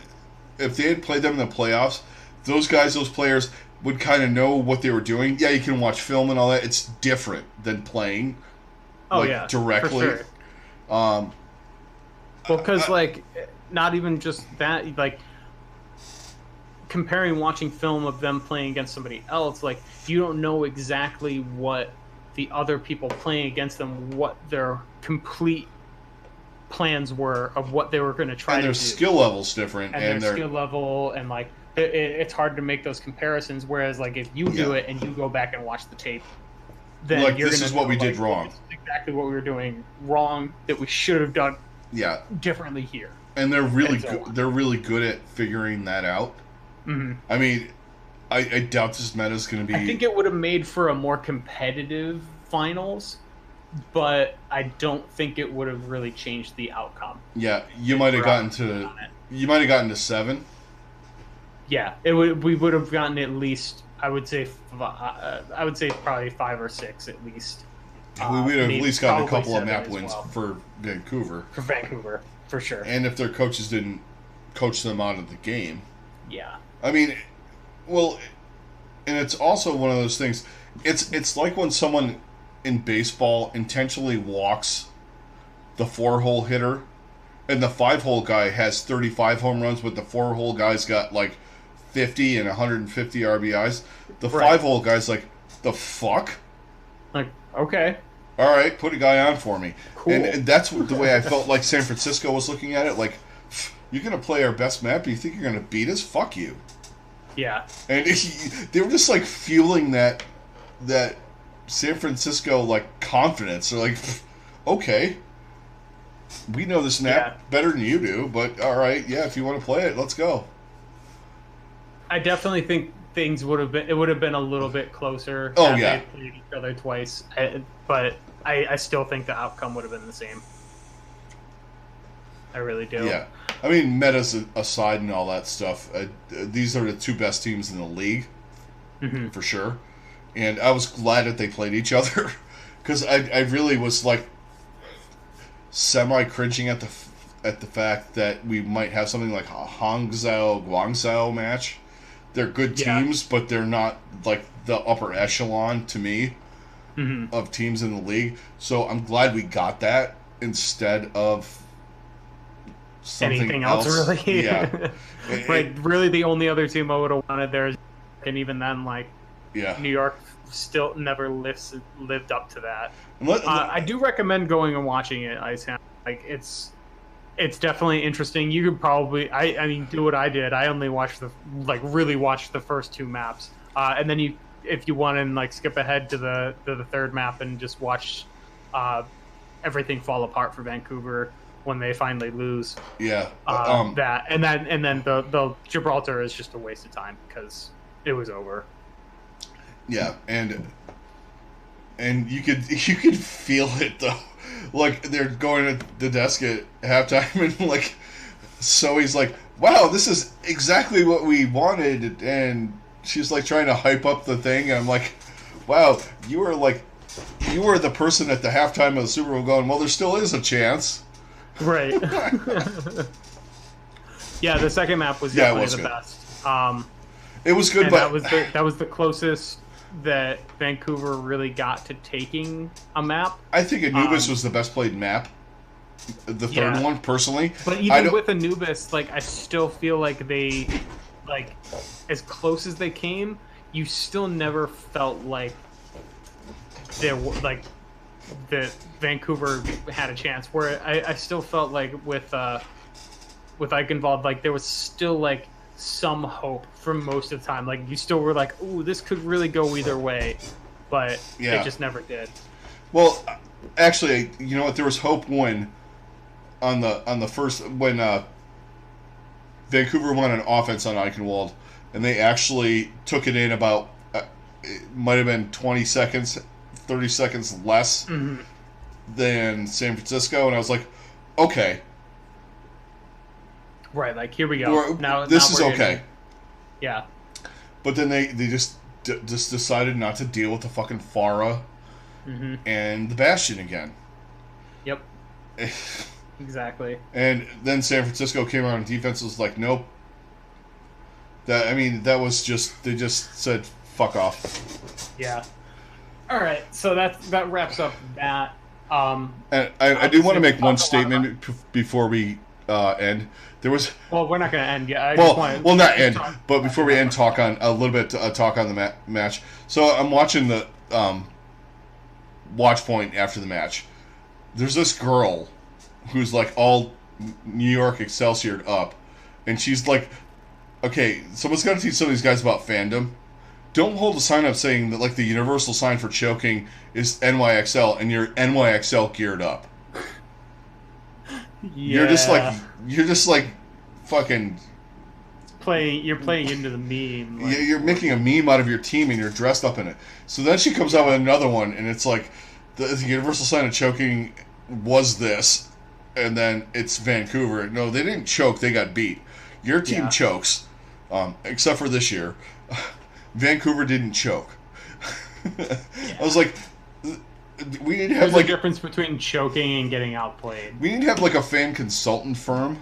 in the playoffs, those players would kind of know what they were doing. Yeah, you can watch film and all that. It's different than playing directly. For sure. Well, because, like, not even just that, like, comparing watching film of them playing against somebody else, like, you don't know exactly what the other people playing against them, what their complete plans were of what they were going to try to do. And their skill level's different. And their skill level, and, like, it's hard to make those comparisons, whereas, like, if you do it and you go back and watch the tape, then like, you're this is what we did wrong. This is exactly what we were doing wrong that we should have done differently here. And they're really they're really good at figuring that out. Mm-hmm. I mean, I doubt this meta is going to be... I think it would have made for a more competitive finals, but I don't think it would have really changed the outcome. Yeah, you might have gotten to 7. Yeah, we would have gotten at least, I would say probably 5 or 6 at least. We would have at least gotten a couple of map wins for Vancouver. For Vancouver, for sure. And if their coaches didn't coach them out of the game. Yeah. I mean, well, and it's also one of those things. It's like when someone in baseball intentionally walks the 4-hole hitter, and the 5-hole guy has 35 home runs, but the 4-hole guy's got, like, 50 and 150 RBIs. The 5-hole guy's like, the fuck? Like, okay. All right, put a guy on for me. Cool. And that's the way I felt like San Francisco was looking at it. Like, you're going to play our best map? You think you're going to beat us? Fuck you. Yeah. And they were just, like, fueling that San Francisco, like, confidence. They're like, okay, we know this map better than you do, but all right, yeah, if you want to play it, let's go. I definitely think things would have been a little bit closer. Oh, yeah. They played each other twice, but I still think the outcome would have been the same. I really do. Yeah. I mean, metas aside and all that stuff, these are the two best teams in the league, for sure. And I was glad that they played each other, because I really was, like, semi-cringing at the fact that we might have something like a Hangzhou-Guangzhou match. They're good teams, but they're not, like, the upper echelon to me. of teams in the league. So I'm glad we got that instead of something anything else really. Yeah. Right. Really, the only other team I would have wanted there is, and even then, like, yeah. New York still never lived up to that. I do recommend going and watching it, Iceham. Like, it's definitely interesting. You could probably, I mean, do what I did. I only watched really watched the first 2 maps, and then if you want to like skip ahead to the 3rd map and just watch everything fall apart for Vancouver when they finally lose. Yeah. That and then the Gibraltar is just a waste of time because it was over. Yeah, and you could feel it though. Like they're going to the desk at halftime and like Zoe's like, wow, this is exactly what we wanted, and she's like trying to hype up the thing, and I'm like, wow, you were the person at the halftime of the Super Bowl going, well, there still is a chance. Right. Yeah, the second map was definitely the best. It was good, but that was the closest that Vancouver really got to taking a map. I think Anubis was the best played map. The third one, personally. But even with Anubis, like, I still feel like they, like, as close as they came, you still never felt like there were, like, that Vancouver had a chance. Where I still felt like with Eichenwald, like, there was still, like, some hope for most of the time. Like, you still were like, ooh, this could really go either way. But it just never did. Well, actually, you know what? There was hope when on the first when Vancouver won an offense on Eichenwald, and they actually took it in about it might have been 20 seconds, 30 seconds less than San Francisco, and I was like, okay, right, like, here we go. Now this is okay. Yeah, but then they just decided not to deal with the fucking Farah and the Bastion again. Yep. Exactly. And then San Francisco came out on defense and was like, nope. That was just, they just said, fuck off. Yeah. All right, so that wraps up that. And I do want to make one statement before we end. There was... Well, we're not going to end yet. Not end, but before we end, talk on a little bit, talk on the match. So I'm watching the watch point after the match. There's this girl who's like all New York Excelsior up, and she's like, okay, someone's got to teach some of these guys about fandom. Don't hold a sign up saying that, like, the universal sign for choking is NYXL and you're NYXL geared up. Yeah. You're just like fucking you're playing into the meme. Like, you're making a meme out of your team and you're dressed up in it. So then she comes out with another one, and it's like the universal sign of choking was this, and then it's Vancouver. No, they didn't choke, they got beat. Your team chokes, except for this year. Vancouver didn't choke. I was like, we need to have, there's a difference between choking and getting outplayed. We need to have like a fan consultant firm.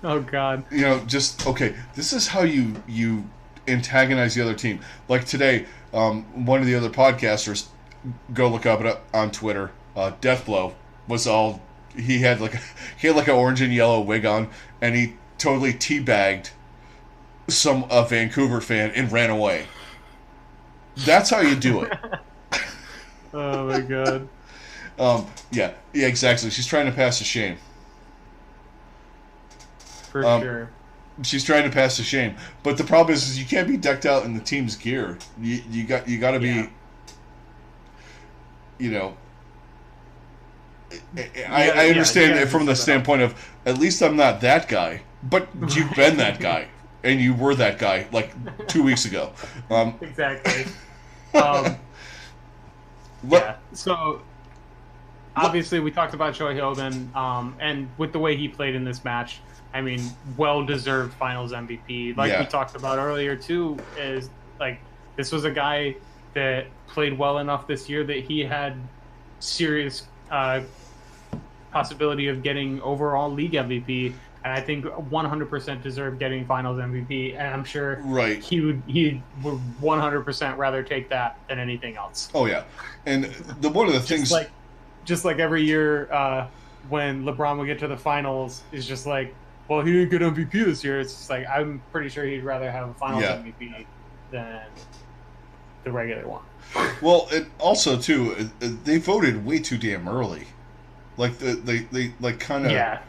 Oh God. You know, just okay. This is how you antagonize the other team. Like today, one of the other podcasters, go look up it on Twitter. Deathblow was all he had like an orange and yellow wig on, and he totally teabagged a Vancouver fan and ran away. That's how you do it. Oh my God. Yeah, exactly. She's trying to pass the shame. For sure. She's trying to pass the shame, but the problem is you can't be decked out in the team's gear. You got to be. You know. I understand it from the standpoint of, at least I'm not that guy, but you've been that guy, and you were that guy like 2 weeks ago. Exactly. Yeah. So obviously we talked about Choi Hogan, and with the way he played in this match, I mean, well-deserved Finals MVP. Like we talked about earlier too, is like this was a guy that played well enough this year that he had serious possibility of getting overall league MVP and I think 100% deserved getting Finals MVP. And I'm sure right. he would 100% rather take that than anything else. Oh yeah, and one of the things, just like every year when LeBron would get to the Finals, is just like, well, he didn't get MVP this year. It's just like I'm pretty sure he'd rather have a Finals MVP than the regular one. Well, and also too, they voted way too damn early. Like they like kind of. Yeah.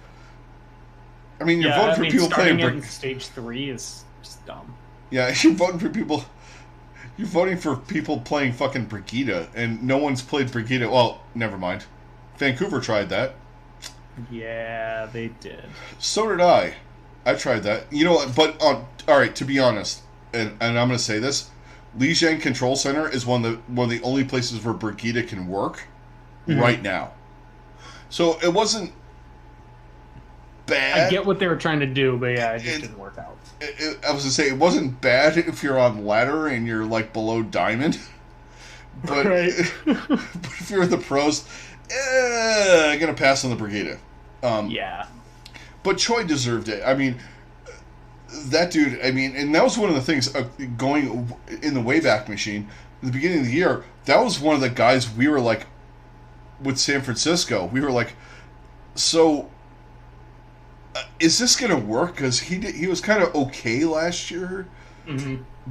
I mean, you're voting for people playing. In stage 3 is just dumb. Yeah, you're voting for people. You're voting for people playing fucking Brigida, and no one's played Brigida. Well, never mind. Vancouver tried that. Yeah, they did. So did I. I tried that. You know what? But all right. To be honest, and I'm going to say this, Lijiang Control Center is one of the only places where Brigida can work right now. So it wasn't bad. I get what they were trying to do, but yeah, it just didn't work out. I was going to say, it wasn't bad if you're on ladder and you're like below diamond. But, but if you're in the pros, I'm going to pass on the Brigida. Yeah. But Choi deserved it. I mean, that dude, and that was one of the things going in the Wayback Machine, at the beginning of the year, that was one of the guys we were like, with San Francisco, we were like, so is this going to work? Because he was kind of okay last year,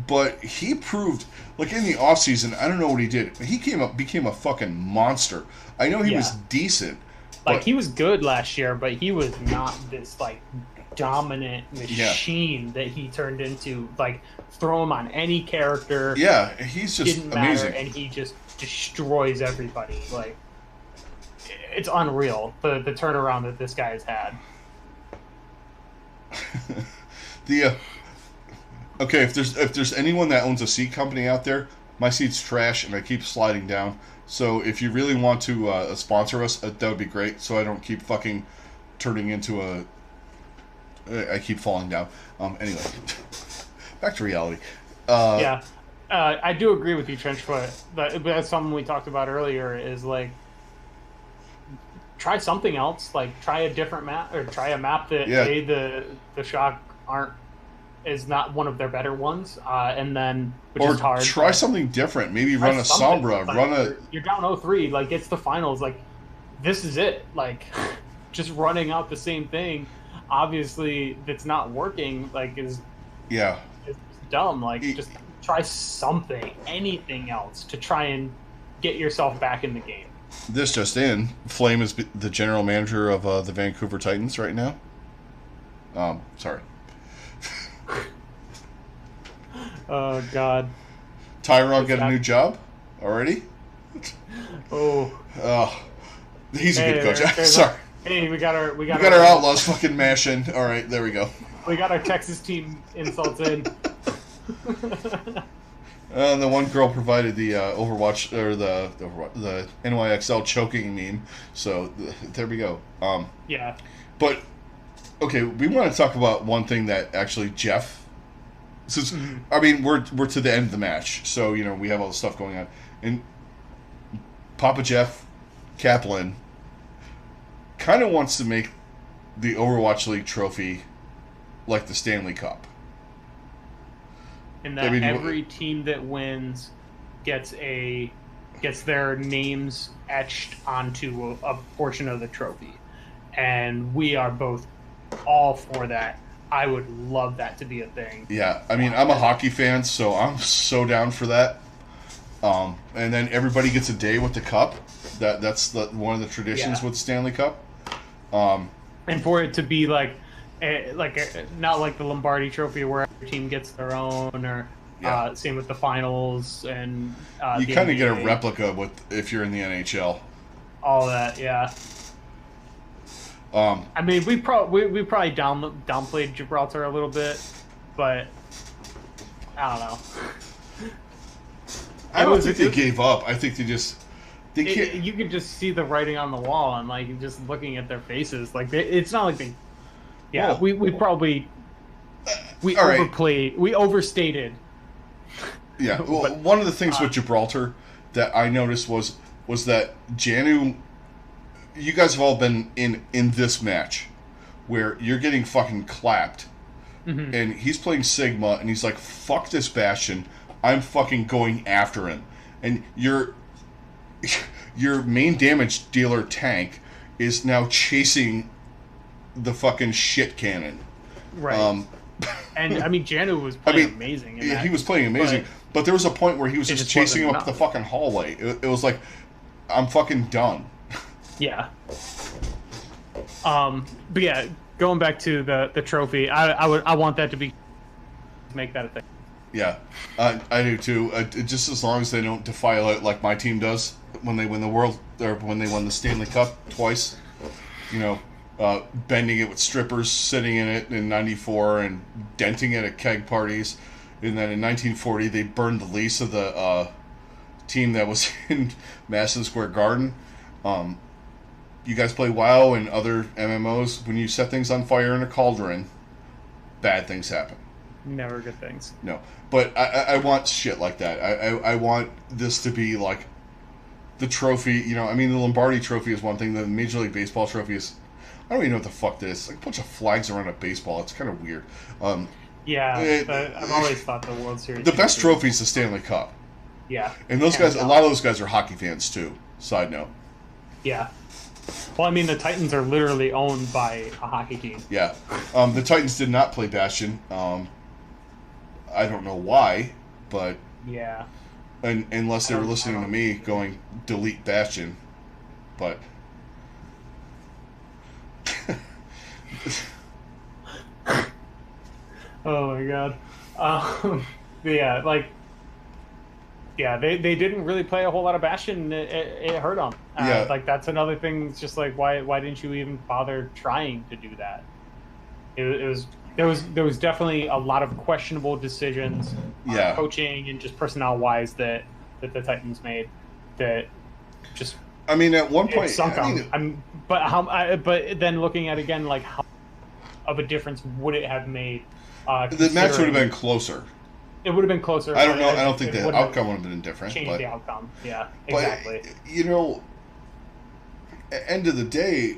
but he proved, like in the offseason, I don't know what he did. He became a fucking monster. I know he was decent. Like, he was good last year, but he was not this, like, dominant machine that he turned into. Like, throw him on any character. Yeah, he's just didn't amazing. Matter, and he just destroys everybody. Like, it's unreal, the turnaround that this guy has had. Okay, if there's anyone that owns a seat company out there, my seat's trash, and I keep sliding down. So if you really want to sponsor us, that would be great. So I don't keep fucking turning into I keep falling down. Anyway, back to reality. I do agree with you, Trenchfoot. That's something we talked about earlier. Is like, try something else. Like, try a different map, or try a map that the Shock is not one of their better ones, and then is hard. Try something different. Maybe run a Sombra. Like, you're down 0-3. Like, it's the finals. Like, this is it. Like, just running out the same thing. Obviously, that's not working. Like, is dumb. Like, just try something, anything else to try and get yourself back in the game. This just in: Flame is the general manager of the Vancouver Titans right now. Sorry. Oh, God. Tyrod got a new job already? He's a good coach. Sorry. Hey, we got our Outlaws fucking mashing. All right, there we go. We got our Texas team insults in. The one girl provided the Overwatch, or the NYXL choking meme. So there we go. Yeah. But okay, we want to talk about one thing that actually Jeff. Since we're to the end of the match, so we have all the stuff going on, and Papa Jeff Kaplan kind of wants to make the Overwatch League trophy like the Stanley Cup. And that every team that wins gets their names etched onto a portion of the trophy. And we are both all for that. I would love that to be a thing. Yeah, I'm a hockey fan, so I'm so down for that. And then everybody gets a day with the cup. That's one of the traditions with Stanley Cup. And for it to be not like the Lombardi Trophy where every team gets their own, or same with the finals, and you kind of get a replica if you're in the NHL. All that, yeah. We probably downplayed Gibraltar a little bit, but I don't know. I don't think they gave up. I think they just can't. You could just see the writing on the wall, and like just looking at their faces. Like it's not like they. Yeah, well, we probably overplayed. Right. We overstated. Yeah. Well, one of the things with Gibraltar that I noticed was that Janu. You guys have all been in this match. where you're getting fucking clapped, Mm-hmm. and he's playing Sigma, and he's like, "Fuck this Bastion, I'm fucking going after him," and your main damage dealer tank is now chasing the fucking shit cannon. Right. And I mean, Janu was playing amazing. In that, he was playing amazing, but there was a point where he was just chasing him up the fucking hallway. It was like, I'm fucking done. Yeah. But yeah, going back to the trophy, I want that to make that a thing. Yeah, I do too. Just as long as they don't defile it like my team does when they win the world, or when they won the Stanley Cup twice. You know, bending it with strippers sitting in it in '94 and denting it at keg parties, and then in 1940 they burned the lease of the team that was in Madison Square Garden. You guys play WoW and other MMOs. When you set things on fire in a cauldron, bad things happen. Never good things. No, but I want shit like that. I want this to be like the trophy. You know, I mean, the Lombardi Trophy is one thing. The Major League Baseball Trophy is, I don't even know what the fuck this is. It's like a bunch of flags around a baseball. It's kind of weird. I've always thought the World Series. The best trophy is the Stanley Cup. Yeah, and those guys, a lot of those guys are hockey fans too. Side note. Yeah. Well, I mean, the Titans are literally owned by a hockey team. Yeah, the Titans did not play Bastion. I don't know why, but yeah, unless they were listening to me going delete Bastion, but oh my god, they didn't really play a whole lot of Bastion. It hurt them. Like that's another thing. It's just like why didn't you even bother trying to do that? There was definitely a lot of questionable decisions, coaching and just personnel wise that the Titans made that just. I mean, at one point, sunk them. But then looking at it again, like how of a difference would it have made? The match would have been closer. It would have been closer. I don't know. I don't think the outcome would have been different. Changed the outcome. Yeah, exactly. But, you know, at the end of the day,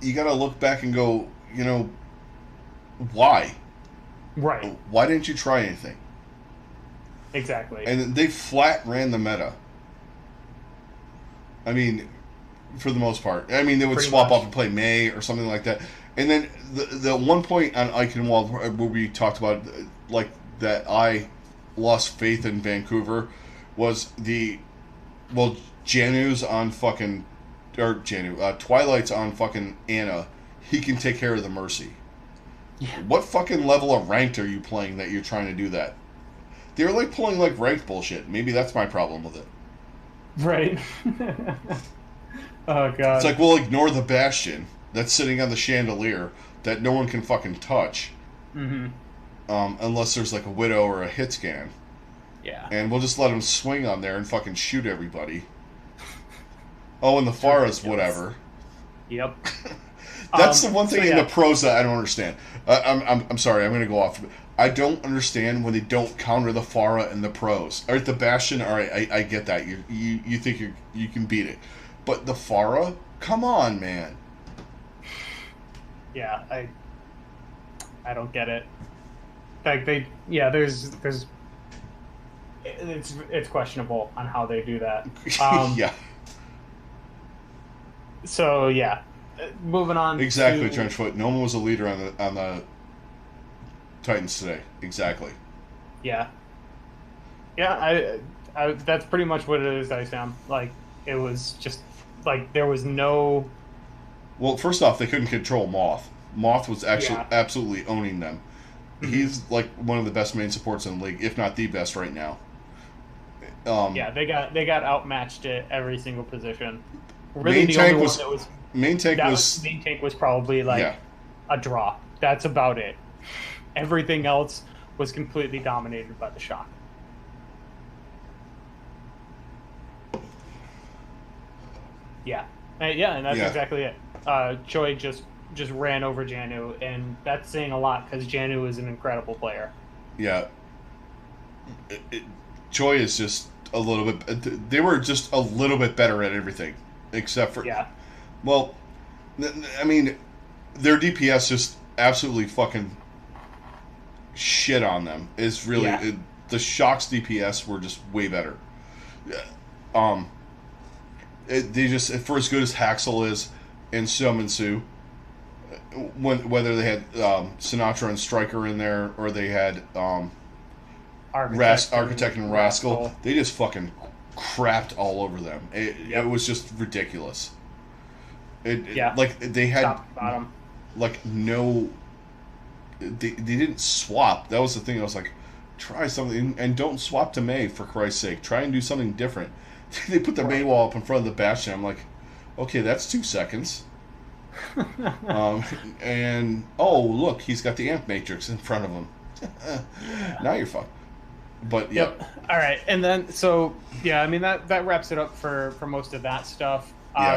you got to look back and go, you know, why? Right. Why didn't you try anything? Exactly. And they flat ran the meta. I mean, for the most part. I mean, they would swap up and play May or something like that. And then the one point on Eichenwald where we talked about, like, that I lost faith in Vancouver was Janu's on fucking, or Janu, Twilight's on fucking Anna. He can take care of the Mercy. Yeah. What fucking level of ranked are you playing that you're trying to do that? They're like pulling like ranked bullshit. Maybe that's my problem with it. Right. Oh god. It's like, we'll ignore the Bastion that's sitting on the chandelier that no one can fucking touch. Mm-hmm. Unless there's like a widow or a hit scan. Yeah. And we'll just let him swing on there and fucking shoot everybody. Oh, and the Farah's whatever. Yep. That's the one thing in the pros that I don't understand. I'm sorry, I'm going to go off. I don't understand when they don't counter the Farah and the pros. Or the Bastion, all right, I get that. You think you can beat it. But the Farah? Come on, man. Yeah, I don't get it. Like there's it's questionable on how they do that. Yeah. So yeah, moving on. Exactly, Trenchfoot. No one was a leader on the Titans today. Exactly. Yeah. Yeah, I that's pretty much what it is, Sam. Like it was just like there was no. Well, first off, they couldn't control Moth. Moth was actually absolutely owning them. Mm-hmm. He's like one of the best main supports in the league, if not the best right now. They got outmatched at every single position. Really, main tank was probably like a draw. That's about it. Everything else was completely dominated by the Shock. Yeah, and that's exactly it. Choi just ran over Janu, and that's saying a lot because Janu is an incredible player. Yeah. Choi is just a little bit... They were just a little bit better at everything, except for... Yeah. Well, I mean, their DPS just absolutely fucking shit on them. It's really the Shock's DPS were just way better. They just, for as good as Haxel is and Summonsue, whether they had Sinatra and Stryker in there or they had Architect and Rascal, they just fucking crapped all over them. It was just ridiculous. Like they had like no. They didn't swap. That was the thing. I was like, try something and don't swap to May for Christ's sake. Try and do something different. They put the May wall up in front of the Bastion. I'm like, okay, that's 2 seconds. And oh look, he's got the Amp Matrix in front of him. Now you're fucked. But yeah. Yep. All right, and then so yeah, I mean that wraps it up for most of that stuff.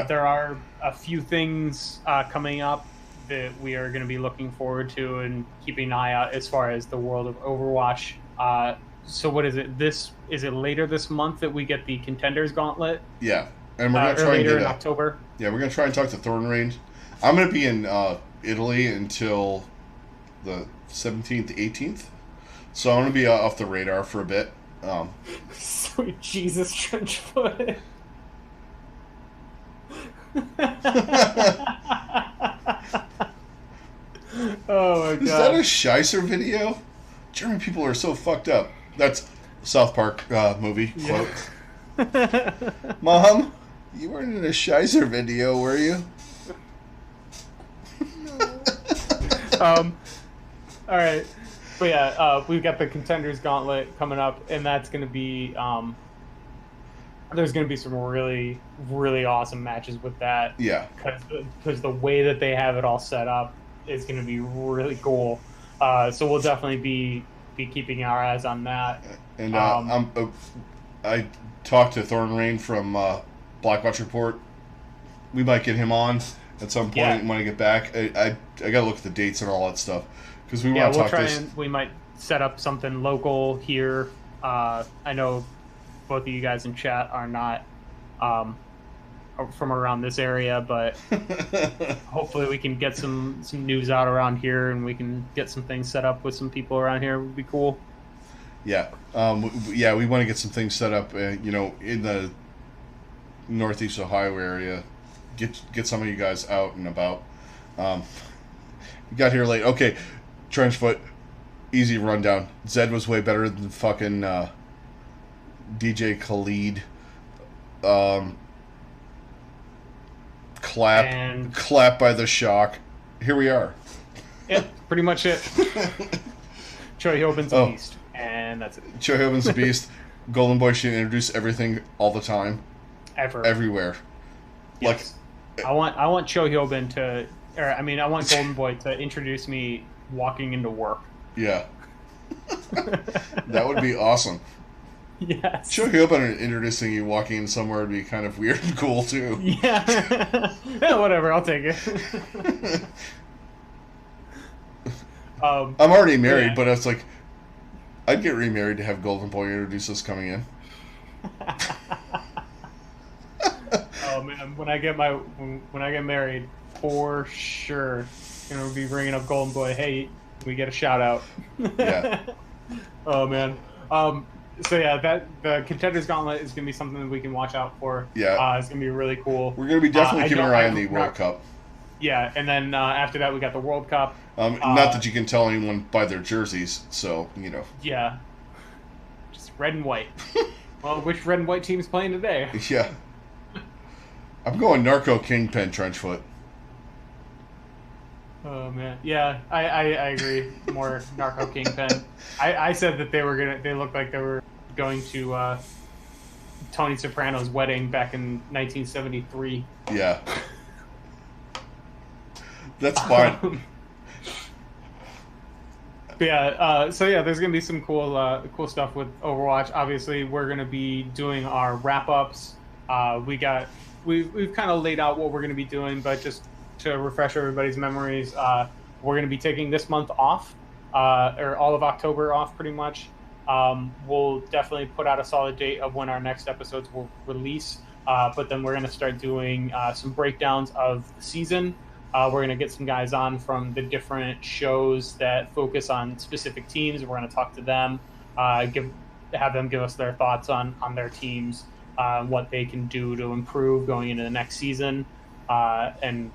There are a few things coming up that we are going to be looking forward to and keeping an eye out as far as the world of Overwatch. So what is it? Is it later this month that we get the Contenders Gauntlet? Yeah, and we're gonna try later in October. Yeah, we're gonna try and talk to Thorn Range. I'm gonna be in Italy until the 17th, 18th, so I'm gonna be off the radar for a bit. Sweet Jesus, Trenchfoot. Oh my god! Is that a Scheisser video? German people are so fucked up. That's South Park movie quote. Mom, you weren't in a Scheisser video, were you? No. All right, but yeah, we've got the Contenders Gauntlet coming up, and that's going to be there's going to be some really, really awesome matches with that. Yeah. Because the way that they have it all set up is going to be really cool. So we'll definitely be keeping our eyes on that. And I talked to Thorn Rain from Blackwatch Report. We might get him on at some point when I get back. I got to look at the dates and all that stuff. Because we want to talk this. And we might set up something local here. I know both of you guys in chat are not from around this area, but hopefully we can get some news out around here and we can get some things set up with some people around here. It would be cool. Yeah. We want to get some things set up, in the Northeast Ohio area. Get some of you guys out and about. You got here late. Okay, Trenchfoot, easy rundown. Zed was way better than fucking DJ Khalid. Clap by the Shock. Here we are. Yeah, pretty much it. Choi Hyobin's a beast, and that's it. Choi Hyobin's a beast. Golden Boy should introduce everything all the time. Everywhere. Yes. Like, I want Choi Hyobin to, I want Golden Boy to introduce me walking into work. Yeah. That would be awesome. Yes. Choi Hyobin introducing you walking in somewhere would be kind of weird and cool too. Yeah. Yeah, whatever, I'll take it. I'm already married, but it's like I'd get remarried to have Golden Boy introduce us coming in. Oh man, when I get married, for sure, gonna be bringing up Golden Boy. Hey, we get a shout out. Yeah. Oh man. So yeah, the Contenders Gauntlet is gonna be something that we can watch out for. Yeah. It's gonna be really cool. We're gonna be definitely keeping our eye on the World Cup. Yeah, and then after that we got the World Cup. Not that you can tell anyone by their jerseys, so Yeah. Just red and white. Well, which red and white team is playing today? Yeah. I'm going Narco Kingpin Trenchfoot. Oh man, yeah, I agree. More Narco Kingpin. I said that they looked like they were going to Tony Soprano's wedding back in 1973. Yeah. That's fine. But yeah, so yeah, there's gonna be some cool stuff with Overwatch. Obviously, we're gonna be doing our wrap-ups. We've kind of laid out what we're gonna be doing, but just to refresh everybody's memories, we're going to be taking this month off, or all of October off pretty much. We'll definitely put out a solid date of when our next episodes will release, but then we're going to start doing some breakdowns of the season. We're going to get some guys on from the different shows that focus on specific teams. We're going to talk to them, have them give us their thoughts on their teams, what they can do to improve going into the next season, and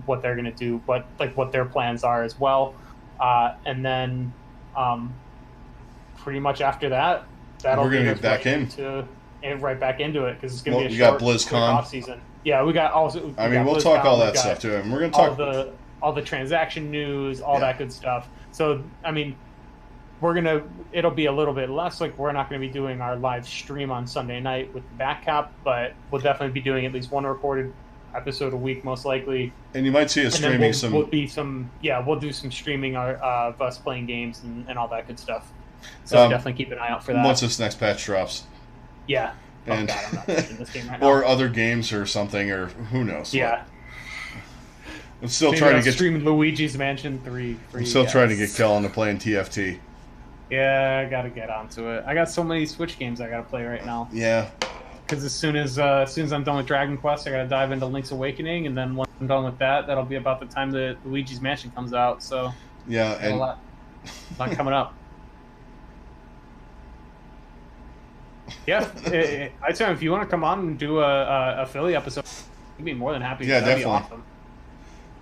what they're going to do, what their plans are as well. And then pretty much after that, we're going to get back right back into it, because it's going to be a short BlizzCon off season. Yeah, we got also. We'll talk all that stuff too, and we're going to talk all the transaction news, all that good stuff. So it'll be a little bit less. Like, we're not going to be doing our live stream on Sunday night with the Backcap, but we'll definitely be doing at least one recorded episode a week, most likely. And you might see us streaming we'll do some streaming of us playing games and all that good stuff. So definitely keep an eye out for that once this next patch drops. Yeah. And God, I'm not touching this game right now. or other games or something, or who knows. Yeah. I'm still trying to get streaming Luigi's Mansion 3. I'm still trying to get Kel into playing TFT. Yeah, I gotta get onto it. I got so many Switch games I gotta play right now. Yeah. Because as soon as I'm done with Dragon Quest, I gotta dive into Link's Awakening, and then once I'm done with that, that'll be about the time that Luigi's Mansion comes out. So yeah, and a lot coming up. Yeah, I'd say if you want to come on and do a Philly episode, I'd be more than happy. Yeah, That'd definitely. Be awesome.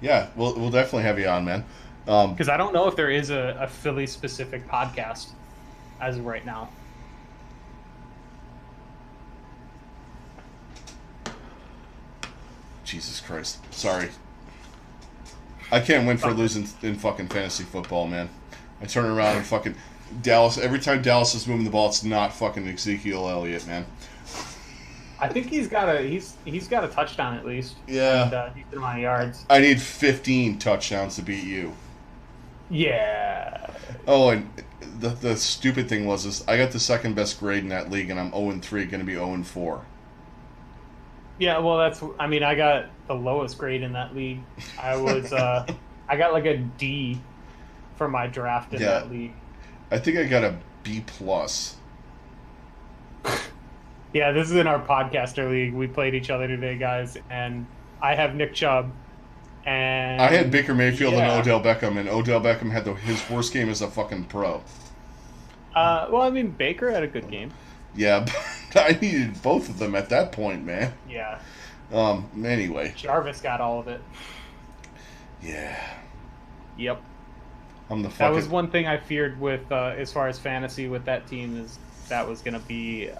Yeah, we'll definitely have you on, man. Because I don't know if there is a Philly specific podcast as of right now. Jesus Christ. Sorry. I can't win for losing in fucking fantasy football, man. I turn around and fucking Dallas. Every time Dallas is moving the ball, it's not fucking Ezekiel Elliott, man. I think he's got a touchdown at least. Yeah. And a decent amount of yards. I need 15 touchdowns to beat you. Yeah. Oh, and the stupid thing was I got the second best grade in that league, and I'm 0-3, going to be 0-4. Yeah, well, I got the lowest grade in that league. I was, I got like a D for my draft in that league. I think I got a B+. Yeah, this is in our podcaster league. We played each other today, guys, and I have Nick Chubb, and I had Baker Mayfield and Odell Beckham, and Odell Beckham had his worst game as a fucking pro. Well, Baker had a good game. Yeah, but I needed both of them at that point, man. Yeah. Anyway. Jarvis got all of it. Yeah. Yep. That was one thing I feared with, as far as fantasy with that team, is that was going to be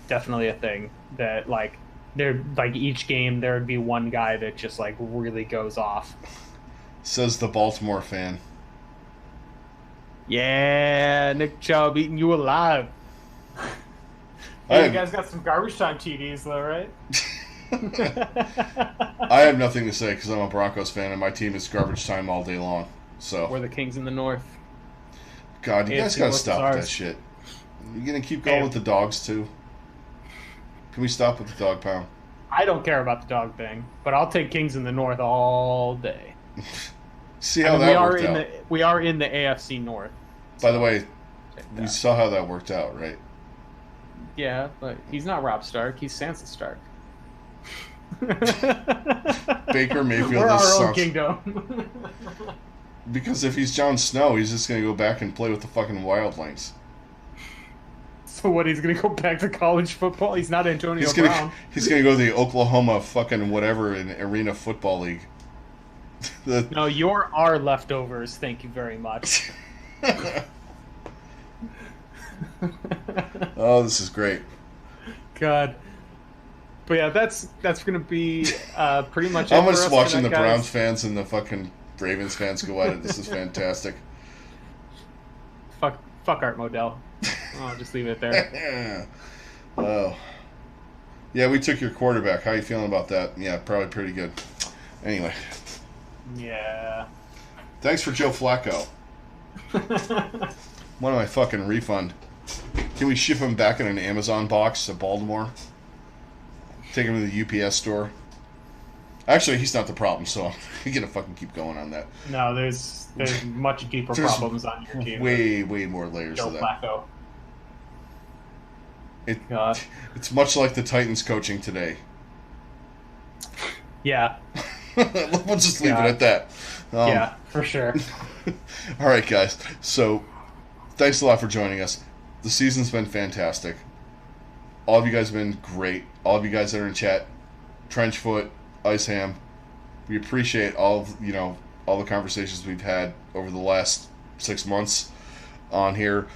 definitely a thing. That, each game there would be one guy that just, really goes off. Says the Baltimore fan. Yeah, Nick Chubb eating you alive. Hey, you guys got some garbage time TDs, though, right? I have nothing to say because I'm a Broncos fan and my team is garbage time all day long. So we're the kings in the north. God, you guys gotta stop with that shit. You gonna keep going with the dogs too? Can we stop with the dog pound? I don't care about the dog thing, but I'll take kings in the north all day. See how that worked out. We are in the AFC North. By the way, we saw how that worked out, right? Yeah, but he's not Rob Stark. He's Sansa Stark. Baker Mayfield We're is our own kingdom. Because if he's Jon Snow, he's just going to go back and play with the fucking wildlings. So what, he's going to go back to college football? He's not Antonio Brown. He's going to go to the Oklahoma fucking whatever in Arena Football League. No, you're our leftovers. Thank you very much. Oh, this is great. God. But yeah, that's going to be pretty much it. I'm just watching the Browns fans and the fucking Ravens fans go at it. This is fantastic. Fuck Art Modell. I'll just leave it there. Oh. Yeah, we took your quarterback. How you feeling about that? Yeah, probably pretty good. Anyway. Yeah. Thanks for Joe Flacco. One of my fucking refund. Can we ship him back in an Amazon box to Baltimore? Take him to the UPS store? Actually, he's not the problem, so I'm going to fucking keep going on that. No, there's much deeper problems on your team. Way more layers Joe to that. Flacco. It's much like the Titans coaching today. Yeah. We'll just leave it at that. Yeah, for sure. All right, guys. So, thanks a lot for joining us. The season's been fantastic. All of you guys have been great. All of you guys that are in chat, Trenchfoot, Iceham, we appreciate all the conversations we've had over the last 6 months on here.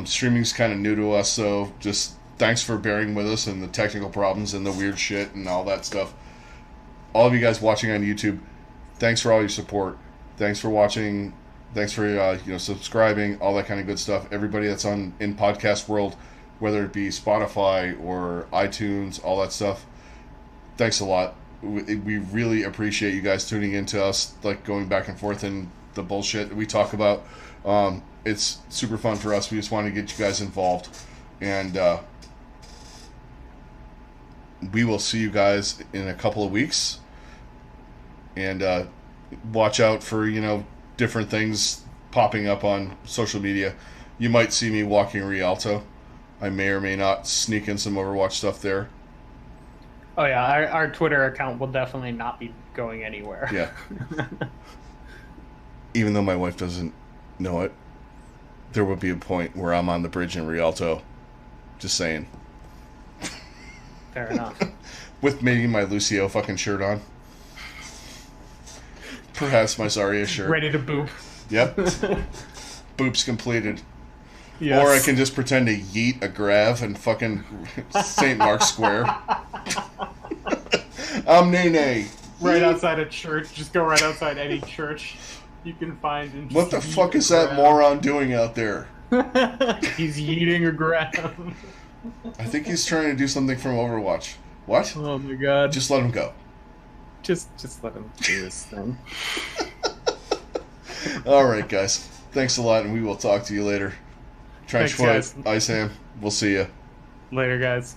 Streaming's kind of new to us, so just thanks for bearing with us and the technical problems and the weird shit and all that stuff. All of you guys watching on YouTube, thanks for all your support. Thanks for watching. Thanks for subscribing, all that kind of good stuff. Everybody that's in podcast world, whether it be Spotify or iTunes, all that stuff, thanks a lot. We really appreciate you guys tuning in to us, like going back and forth and the bullshit that we talk about. It's super fun for us. We just want to get you guys involved. And we will see you guys in a couple of weeks. And watch out for, different things popping up on social media. You might see me walking Rialto. I may or may not sneak in some Overwatch stuff there. Oh yeah, our Twitter account will definitely not be going anywhere. Yeah. Even though my wife doesn't know it, there will be a point where I'm on the bridge in Rialto. Just saying. Fair enough. With maybe my Lucio fucking shirt on. Perhaps my Zarya shirt. Ready to boop. Yep. Boop's completed. Yes. Or I can just pretend to yeet a grav in fucking St. Mark's Square. I'm Nene. Right outside a church. Just go right outside any church you can find. And what the fuck is that moron doing out there? He's yeeting a grav. I think he's trying to do something from Overwatch. What? Oh my god. Just let him go. Just let him do this thing. Alright, guys. Thanks a lot, and we will talk to you later. Trenchfoot, Iceham, we'll see you. Later, guys.